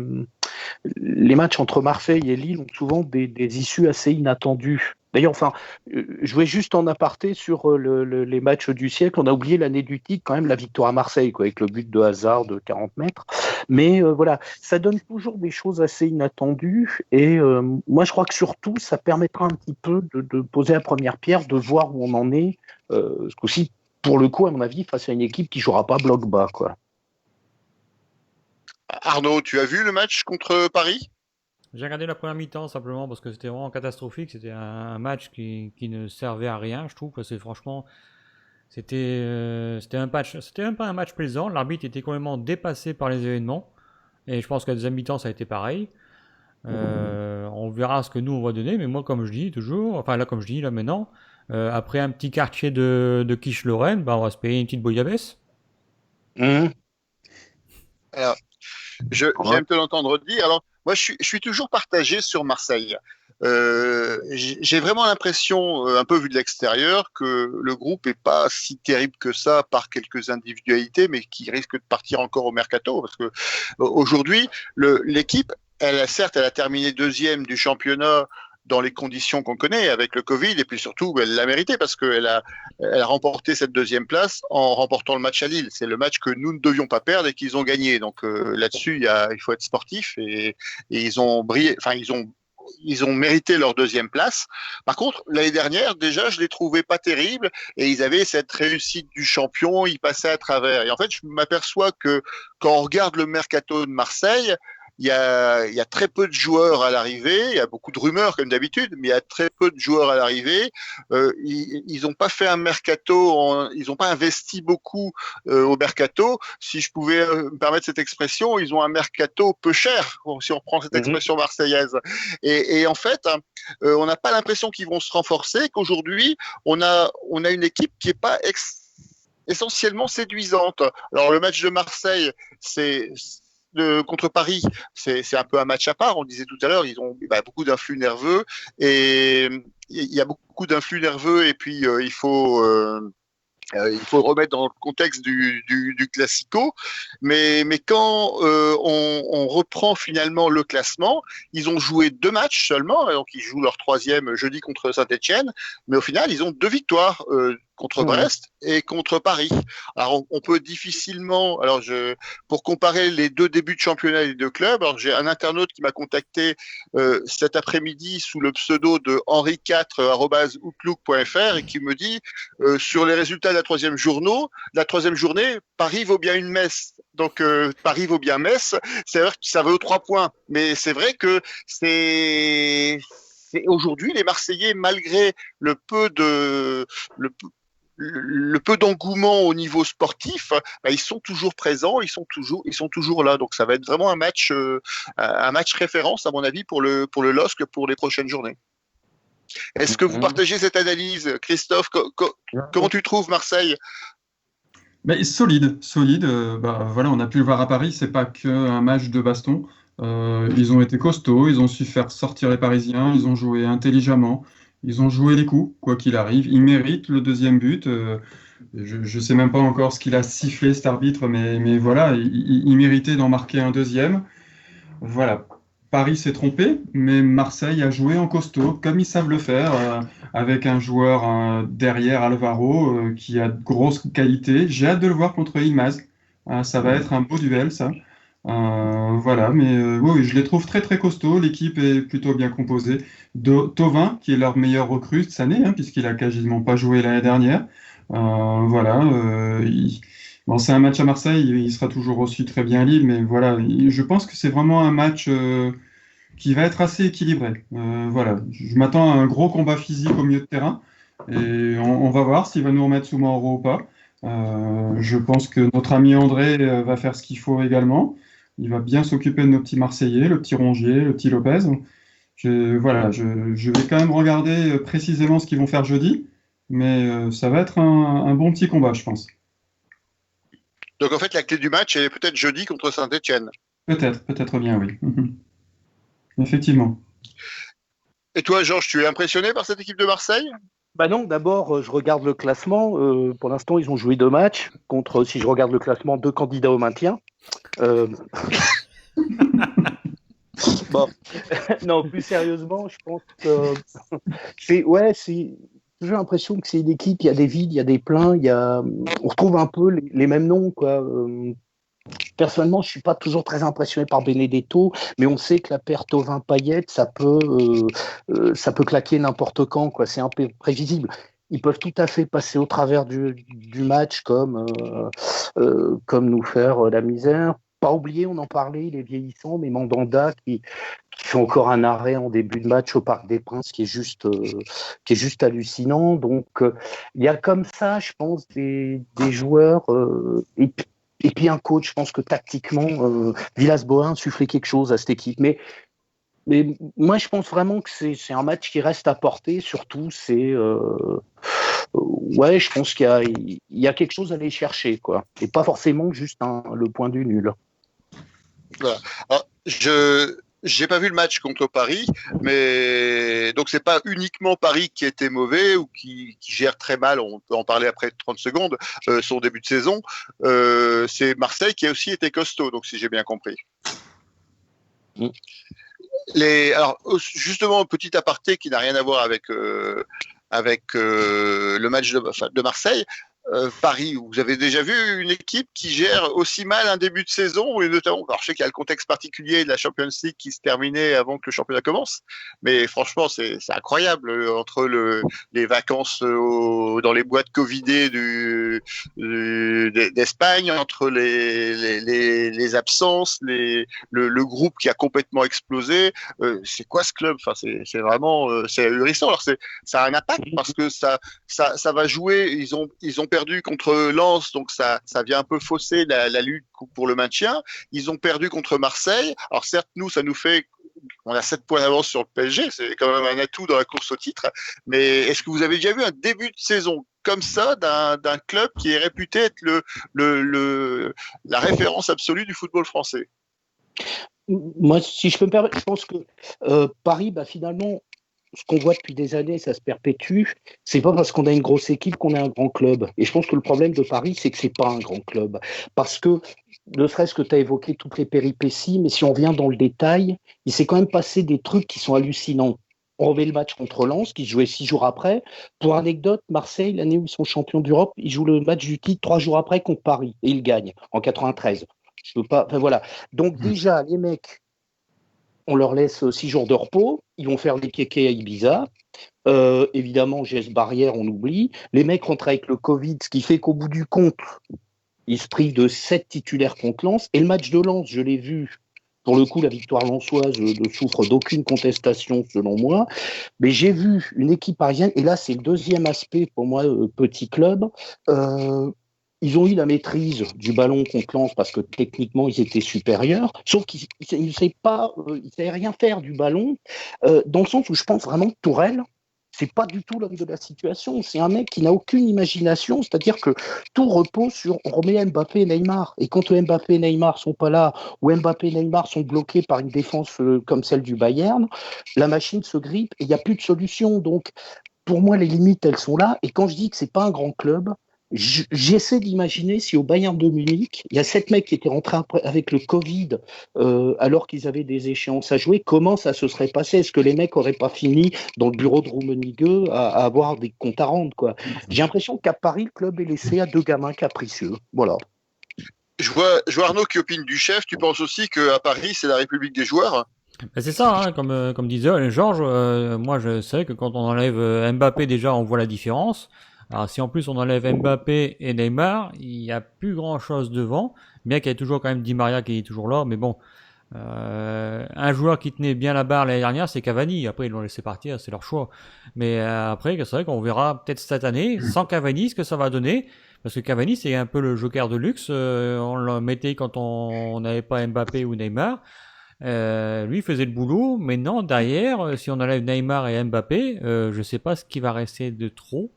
matchs entre Marseille et Lille ont souvent des issues assez inattendues. D'ailleurs, enfin, je vais juste en aparté sur les matchs du siècle. On a oublié l'année du titre, quand même, la victoire à Marseille, quoi, avec le but de Hazard de 40 mètres. Mais voilà, ça donne toujours des choses assez inattendues. Et moi, je crois que surtout, ça permettra un petit peu de poser la première pierre, de voir où on en est. Ce coup-ci, pour le coup, à mon avis, face à une équipe qui ne jouera pas bloc bas, quoi. Arnaud, tu as vu le match contre Paris? J'ai regardé la première mi-temps simplement parce que c'était vraiment catastrophique. C'était un match qui ne servait à rien, je trouve. Parce que franchement, c'était un match, c'était même pas un match plaisant. L'arbitre était complètement dépassé par les événements. Et je pense qu'à la deuxième mi-temps, ça a été pareil. On verra ce que nous on va donner. Mais moi, comme je dis toujours, enfin là, comme je dis là maintenant, après un petit quartier de quiche-Lorraine, bah, on va se payer une petite bouillabaisse. Alors, j'aime te l'entendre dire. Alors, moi, je suis toujours partagé sur Marseille. J'ai vraiment l'impression, un peu vu de l'extérieur, que le groupe est pas si terrible que ça par quelques individualités, mais qui risque de partir encore au mercato. Parce que aujourd'hui, l'équipe, elle a terminé deuxième du championnat dans les conditions qu'on connaît avec le Covid, et puis surtout, elle l'a mérité parce qu'elle elle a remporté cette deuxième place en remportant le match à Lille. C'est le match que nous ne devions pas perdre et qu'ils ont gagné. Donc là-dessus, il faut être sportif et ils ont brillé. Enfin, ils ont mérité leur deuxième place. Par contre, l'année dernière, déjà, je les trouvais pas terribles et ils avaient cette réussite du champion, ils passaient à travers. Et en fait, je m'aperçois que quand on regarde le mercato de Marseille, il y a très peu de joueurs à l'arrivée. Il y a beaucoup de rumeurs comme d'habitude, mais il y a très peu de joueurs à l'arrivée. Ils n'ont pas fait un mercato, ils n'ont pas investi beaucoup au mercato. Si je pouvais me permettre cette expression, ils ont un mercato peu cher, si on reprend cette expression marseillaise. Et en fait, on n'a pas l'impression qu'ils vont se renforcer. Qu'aujourd'hui, on a une équipe qui est pas essentiellement séduisante. Alors le match de Marseille, contre Paris, c'est un peu un match à part. On disait tout à l'heure, ils ont beaucoup d'influx nerveux et il y a beaucoup d'influx nerveux et puis il faut remettre dans le contexte du Classico. Mais quand on reprend finalement le classement, ils ont joué 2 matchs seulement, donc ils jouent leur 3e jeudi contre Saint-Étienne, mais au final, ils ont 2 victoires contre Brest et contre Paris. Alors, on peut difficilement, pour comparer les deux débuts de championnat des deux clubs, alors j'ai un internaute qui m'a contacté cet après-midi sous le pseudo de henri4@outlook.fr et qui me dit sur les résultats de la troisième journée, Paris vaut bien une messe. Donc Paris vaut bien Metz, c'est-à-dire que ça vaut 3 points. Mais c'est vrai que c'est aujourd'hui les Marseillais, malgré le peu d'engouement au niveau sportif, ils sont toujours présents, ils sont toujours là. Donc ça va être vraiment un match référence à mon avis pour le LOSC pour les prochaines journées. Est-ce que vous partagez cette analyse, Christophe? Comment tu trouves Marseille? Mais solide. Voilà, on a pu le voir à Paris, c'est pas qu'un match de baston. Ils ont été costauds, ils ont su faire sortir les Parisiens, ils ont joué intelligemment, ils ont joué les coups, quoi qu'il arrive. Ils méritent le deuxième but. Je sais même pas encore ce qu'il a sifflé cet arbitre, mais voilà, il méritait d'en marquer un deuxième. Voilà. Paris s'est trompé, mais Marseille a joué en costaud, comme ils savent le faire, avec un joueur derrière Alvaro qui a de grosses qualités. J'ai hâte de le voir contre Yilmaz. Ça va être un beau duel, ça. Voilà, mais oui, je les trouve très très costauds. L'équipe est plutôt bien composée. Thauvin, qui est leur meilleur recrue cette année, puisqu'il a quasiment pas joué l'année dernière. Voilà. Bon, c'est un match à Marseille, il sera toujours aussi très bien libre, mais voilà, je pense que c'est vraiment un match qui va être assez équilibré. Voilà, je m'attends à un gros combat physique au milieu de terrain, et on va voir s'il va nous remettre sous Mauro ou pas. Je pense que notre ami André va faire ce qu'il faut également. Il va bien s'occuper de nos petits Marseillais, le petit Rongier, le petit Lopez. Je vais quand même regarder précisément ce qu'ils vont faire jeudi, mais ça va être un bon petit combat, je pense. Donc en fait, la clé du match est peut-être jeudi contre Saint-Etienne. Peut-être bien, oui. Effectivement. Et toi, Georges, tu es impressionné par cette équipe de Marseille? Bah non, d'abord, je regarde le classement. Pour l'instant, ils ont joué 2 matchs contre, si je regarde le classement, 2 candidats au maintien. Bon, non, plus sérieusement, je pense que j'ai l'impression que c'est une équipe, il y a des vides, il y a des pleins, on retrouve un peu les mêmes noms, quoi. Personnellement, je suis pas toujours très impressionné par Benedetto, mais on sait que la perte Thauvin-Payet, ça peut claquer n'importe quand, quoi. C'est un peu prévisible. Ils peuvent tout à fait passer au travers du match comme nous faire la misère. Pas oublier, on en parlait, il est vieillissant, mais Mandanda qui fait encore un arrêt en début de match au Parc des Princes qui est juste hallucinant. Donc il y a comme ça, je pense, des joueurs et puis un coach. Je pense que tactiquement, Villas-Boas sufflait quelque chose à cette équipe. Mais moi, je pense vraiment que c'est un match qui reste à porter. Surtout, je pense qu'il y a quelque chose à aller chercher, quoi. Et pas forcément juste le point du nul. Voilà. Alors, j'ai pas vu le match contre Paris, mais donc c'est pas uniquement Paris qui était mauvais ou qui gère très mal, on peut en parler après 30 secondes, son début de saison. C'est Marseille qui a aussi été costaud, donc si j'ai bien compris. Alors justement, petit aparté qui n'a rien à voir avec le match de Marseille. Paris, vous avez déjà vu une équipe qui gère aussi mal un début de saison, et notamment, alors je sais qu'il y a le contexte particulier de la Champions League qui se terminait avant que le championnat commence, mais franchement c'est incroyable entre les vacances dans les boîtes covidées d'Espagne, entre les absences, le groupe qui a complètement explosé. C'est quoi ce club? Enfin, c'est vraiment c'est ahurissant. Alors ça a un impact parce que ça va jouer. Ils ont perdu contre Lens, donc ça vient un peu fausser la lutte pour le maintien. Ils ont perdu contre Marseille. Alors certes, on a 7 points d'avance sur le PSG, c'est quand même un atout dans la course au titre. Mais est-ce que vous avez déjà vu un début de saison comme ça d'un club qui est réputé être la référence absolue du football français? Moi, si je peux me permettre, je pense que Paris, finalement, ce qu'on voit depuis des années, ça se perpétue. C'est pas parce qu'on a une grosse équipe qu'on est un grand club. Et je pense que le problème de Paris, c'est que c'est pas un grand club. Parce que, ne serait-ce que tu as évoqué toutes les péripéties, mais si on vient dans le détail, il s'est quand même passé des trucs qui sont hallucinants. On remet le match contre Lens, qui se jouait 6 jours après. Pour anecdote, Marseille, l'année où ils sont champions d'Europe, ils jouent le match du titre 3 jours après contre Paris et ils gagnent en 93. Je peux pas. Enfin, voilà. Donc déjà, les mecs, on leur laisse 6 jours de repos. Ils vont faire des kékés à Ibiza. Évidemment, geste barrière, on oublie. Les mecs rentrent avec le Covid, ce qui fait qu'au bout du compte, ils se privent de 7 titulaires contre Lens. Et le match de Lens, je l'ai vu. Pour le coup, la victoire lensoise ne souffre d'aucune contestation, selon moi. Mais j'ai vu une équipe parisienne, et là, c'est le deuxième aspect pour moi, petit club. Ils ont eu la maîtrise du ballon contre Lens parce que techniquement, ils étaient supérieurs. Sauf qu'ils ne savaient rien faire du ballon, dans le sens où je pense vraiment que Tourelle, c'est pas du tout l'homme de la situation. C'est un mec qui n'a aucune imagination, c'est-à-dire que tout repose sur on remet Mbappé et Neymar. Et quand Mbappé et Neymar sont pas là, ou Mbappé et Neymar sont bloqués par une défense comme celle du Bayern, la machine se grippe et il n'y a plus de solution. Donc, pour moi, les limites, elles sont là. Et quand je dis que c'est pas un grand club, j'essaie d'imaginer si au Bayern de Munich, il y a 7 mecs qui étaient rentrés avec le Covid alors qu'ils avaient des échéances à jouer, comment ça se serait passé? Est-ce que les mecs n'auraient pas fini dans le bureau de Rummenigge à avoir des comptes à rendre, quoi? J'ai l'impression qu'à Paris, le club est laissé à 2 gamins capricieux. Voilà. Je vois Arnaud qui opine du chef. Tu penses aussi qu'à Paris, c'est la République des joueurs? C'est ça, hein, comme disait Georges, moi je sais que quand on enlève Mbappé déjà on voit la différence. Alors si en plus on enlève Mbappé et Neymar, il n'y a plus grand chose devant, bien qu'il y ait toujours quand même Di Maria qui est toujours là, mais bon, un joueur qui tenait bien la barre l'année dernière c'est Cavani, après ils l'ont laissé partir, c'est leur choix. Mais après c'est vrai qu'on verra peut-être cette année, sans Cavani, ce que ça va donner, parce que Cavani c'est un peu le joker de luxe, on le mettait quand on n'avait pas Mbappé ou Neymar. Lui faisait le boulot. Maintenant, derrière, si on enlève Neymar et Mbappé, je sais pas ce qui va rester de trop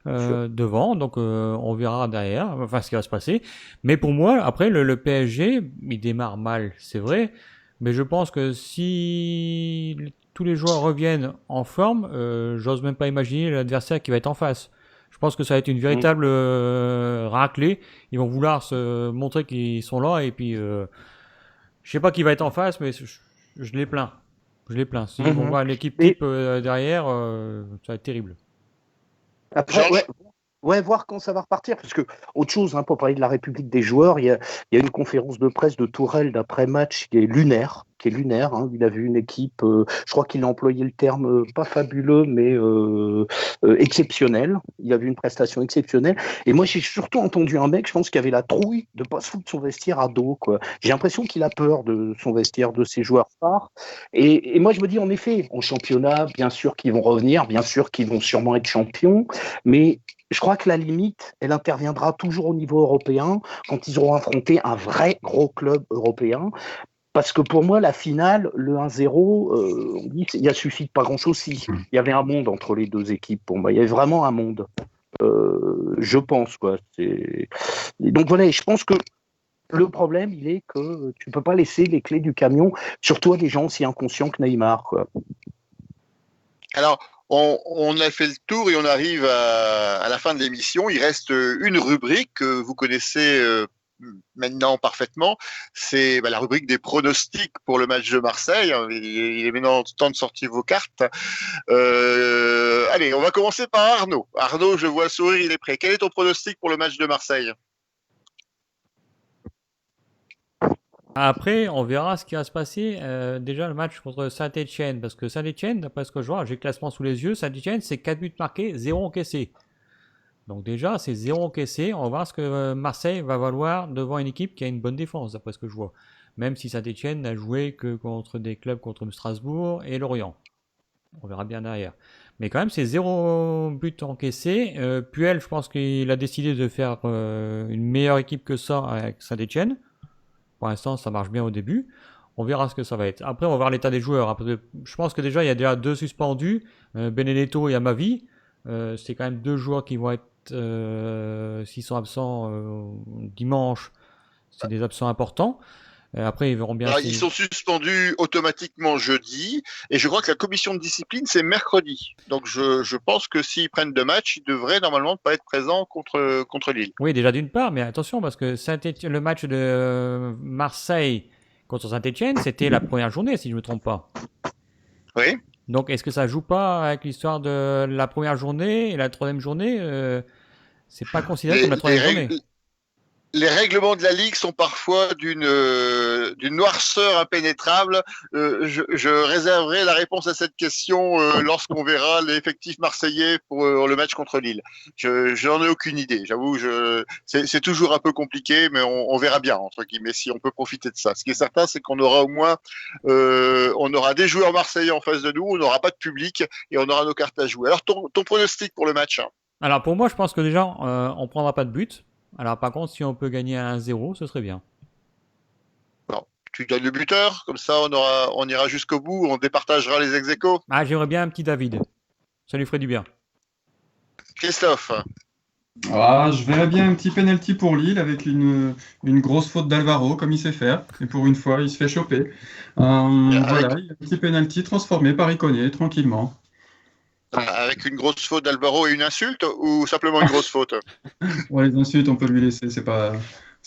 devant. Donc, on verra derrière, enfin, ce qui va se passer. Mais pour moi, après, le PSG, il démarre mal, c'est vrai. Mais je pense que si tous les joueurs reviennent en forme, j'ose même pas imaginer l'adversaire qui va être en face. Je pense que ça va être une véritable raclée. Ils vont vouloir se montrer qu'ils sont là et puis je sais pas qui va être en face, mais je les plains. Je les plains. Si on voit l'équipe type derrière, ça va être terrible. Après, ouais, voir quand ça va repartir. Parce que, autre chose, hein, pour parler de la République des joueurs, il y a une conférence de presse de Tourelle d'après-match qui est lunaire. Hein. Il a vu une équipe, je crois qu'il a employé le terme pas fabuleux, mais exceptionnel. Il a vu une prestation exceptionnelle. Et moi, j'ai surtout entendu un mec, je pense, qui avait la trouille de pas se foutre son vestiaire à dos, quoi. J'ai l'impression qu'il a peur de son vestiaire, de ses joueurs phares. Et moi, je me dis, en effet, en championnat, bien sûr qu'ils vont revenir, bien sûr qu'ils vont sûrement être champions, mais je crois que la limite, elle interviendra toujours au niveau européen, quand ils auront affronté un vrai gros club européen. Parce que pour moi, la finale, le 1-0, on dit qu'il y a suffi de pas grand-chose. Il y avait un monde entre les deux équipes, pour moi. Il y avait vraiment un monde. Je pense, quoi. Et donc voilà, et je pense que le problème, il est que tu peux pas laisser les clés du camion, surtout à des gens aussi inconscients que Neymar, quoi. Alors, on a fait le tour et on arrive à la fin de l'émission. Il reste une rubrique que vous connaissez maintenant parfaitement. C'est la rubrique des pronostics pour le match de Marseille. Il est maintenant temps de sortir vos cartes. Allez, on va commencer par Arnaud. Arnaud, je vois le sourire, il est prêt. Quel est ton pronostic pour le match de Marseille? Après, on verra ce qui va se passer. Déjà, le match contre Saint-Etienne, parce que Saint-Etienne, d'après ce que je vois, j'ai le classement sous les yeux, Saint-Etienne, c'est 4 buts marqués, 0 encaissés. Donc déjà, c'est 0 encaissé. On va voir ce que Marseille va valoir devant une équipe qui a une bonne défense, d'après ce que je vois. Même si Saint-Etienne n'a joué que contre des clubs contre Strasbourg et Lorient. On verra bien derrière. Mais quand même, c'est 0 but encaissé. Puel, je pense qu'il a décidé de faire une meilleure équipe que ça avec Saint-Etienne. Pour l'instant, ça marche bien au début. On verra ce que ça va être. Après, on va voir l'état des joueurs. Après, je pense que déjà, il y a déjà 2 suspendus. Benedetto et Amavi. C'est quand même 2 joueurs qui vont être, s'ils sont absents dimanche, c'est des absents importants. Après, ils verront bien. Alors, ils sont suspendus automatiquement jeudi, et je crois que la commission de discipline, c'est mercredi. Donc, je pense que s'ils prennent 2 matchs, ils devraient normalement pas être présents contre Lille. Oui, déjà d'une part, mais attention, parce que le match de Marseille contre Saint-Etienne, c'était la première journée, si je ne me trompe pas. Oui. Donc, est-ce que ça joue pas avec l'histoire de la première journée et la troisième journée c'est pas considéré comme la troisième journée. Les règlements de la Ligue sont parfois d'une noirceur impénétrable. Je réserverai la réponse à cette question lorsqu'on verra l'effectif marseillais pour le match contre Lille. Je n'en ai aucune idée. J'avoue, c'est toujours un peu compliqué, mais on verra bien, entre guillemets, si on peut profiter de ça. Ce qui est certain, c'est qu'on aura au moins on aura des joueurs marseillais en face de nous, on n'aura pas de public et on aura nos cartes à jouer. Alors, ton pronostic pour le match, hein? Alors, pour moi, je pense que déjà, on prendra pas de but. Alors, par contre, si on peut gagner à 1-0, ce serait bien. Non. Tu donnes le buteur, comme ça on ira jusqu'au bout, on départagera les ex-aequo. Ah, j'aimerais bien un petit David. Ça lui ferait du bien. Christophe. Je verrais bien un petit penalty pour Lille avec une grosse faute d'Alvaro, comme il sait faire. Et pour une fois, il se fait choper. Voilà, il y a un petit penalty transformé par Iconé, tranquillement. Avec une grosse faute d'Alvaro et une insulte, ou simplement une grosse faute? Ouais, les insultes, on peut lui laisser, c'est pas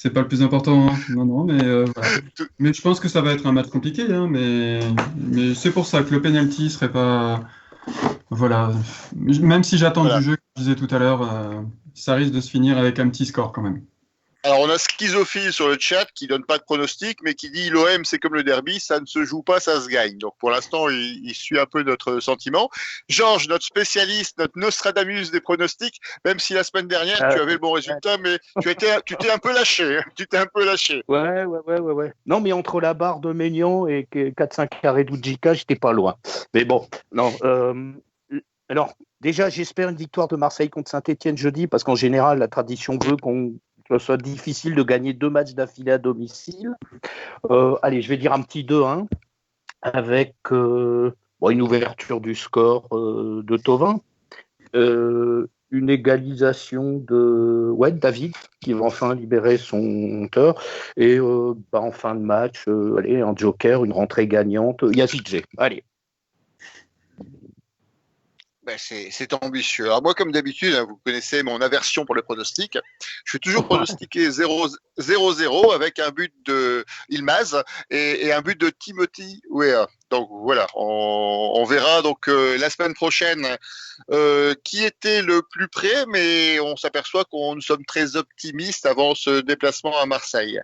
le plus important, hein. Non, mais voilà. Mais je pense que ça va être un match compliqué, hein, mais c'est pour ça que le penalty serait pas, voilà. Même si j'attends du jeu, comme je disais tout à l'heure, ça risque de se finir avec un petit score quand même. Alors, on a Schizophile sur le chat qui donne pas de pronostic, mais qui dit l'OM, c'est comme le derby, ça ne se joue pas, ça se gagne. Donc, pour l'instant, il suit un peu notre sentiment. Georges, notre spécialiste, notre Nostradamus des pronostics, même si la semaine dernière, tu avais le bon résultat, mais tu t'es un peu lâché. Hein. Tu t'es un peu lâché. Ouais. Non, mais entre la barre de Maignan et 4-5 carrés d'Oudjika, j'étais pas loin. Mais bon, non. Alors, déjà, j'espère une victoire de Marseille contre Saint-Etienne jeudi, parce qu'en général, la tradition veut que ce soit difficile de gagner 2 matchs d'affilée à domicile. Allez, je vais dire un petit 2-1 avec une ouverture du score de Thauvin, une égalisation de David qui va enfin libérer son auteur et en fin de match, un joker, une rentrée gagnante. Yazidze, allez. C'est ambitieux. Alors moi, comme d'habitude, hein, vous connaissez mon aversion pour le pronostic. Je vais toujours pronostiquer 0-0 avec un but de Ilmaz et un but de Timothy Weah. Donc voilà, on verra donc la semaine prochaine qui était le plus près, mais on s'aperçoit qu'on nous sommes très optimistes avant ce déplacement à Marseille.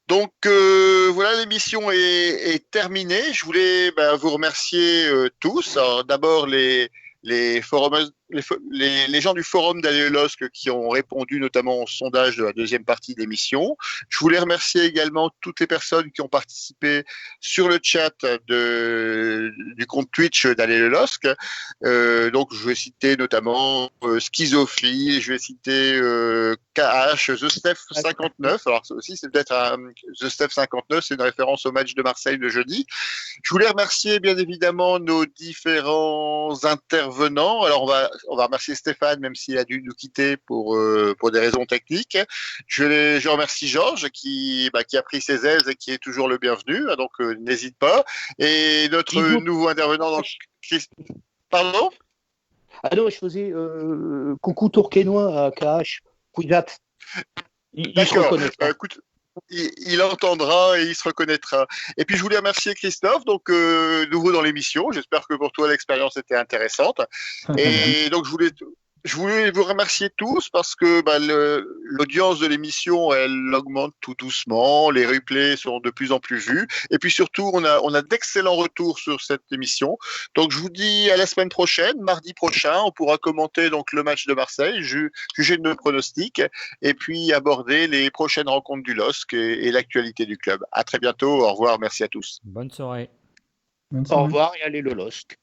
Donc voilà, l'émission est terminée. Je voulais vous remercier tous. Alors, d'abord les gens du forum d'Aller le LOSC qui ont répondu notamment au sondage de la deuxième partie de l'émission. Je voulais remercier également toutes les personnes qui ont participé sur le chat du compte Twitch d'Aller le LOSC. Donc je vais citer notamment Schizophile, je vais citer KH, TheSteph59. Alors ça aussi c'est peut-être TheSteph59, c'est une référence au match de Marseille de jeudi. Je voulais remercier bien évidemment nos différents intervenants. Alors on va remercier Stéphane, même s'il a dû nous quitter pour des raisons techniques. Je remercie Georges qui a pris ses aises et qui est toujours le bienvenu. Donc n'hésite pas. Et notre nouveau intervenant dans Pardon? Ah non, je faisais coucou tourquenois à KH. Kouidat. Il se reconnaîtra. Écoute, il entendra et il se reconnaîtra. Et puis je voulais remercier Christophe, donc nouveau dans l'émission. J'espère que pour toi l'expérience était intéressante. Et donc je voulais vous remercier tous parce que l'audience de l'émission elle augmente tout doucement, les replays sont de plus en plus vus et puis surtout on a d'excellents retours sur cette émission. Donc je vous dis à la semaine prochaine, mardi prochain, on pourra commenter donc le match de Marseille, juger de nos pronostics et puis aborder les prochaines rencontres du LOSC et l'actualité du club. À très bientôt, au revoir, merci à tous. Bonne soirée. Au revoir et allez le LOSC.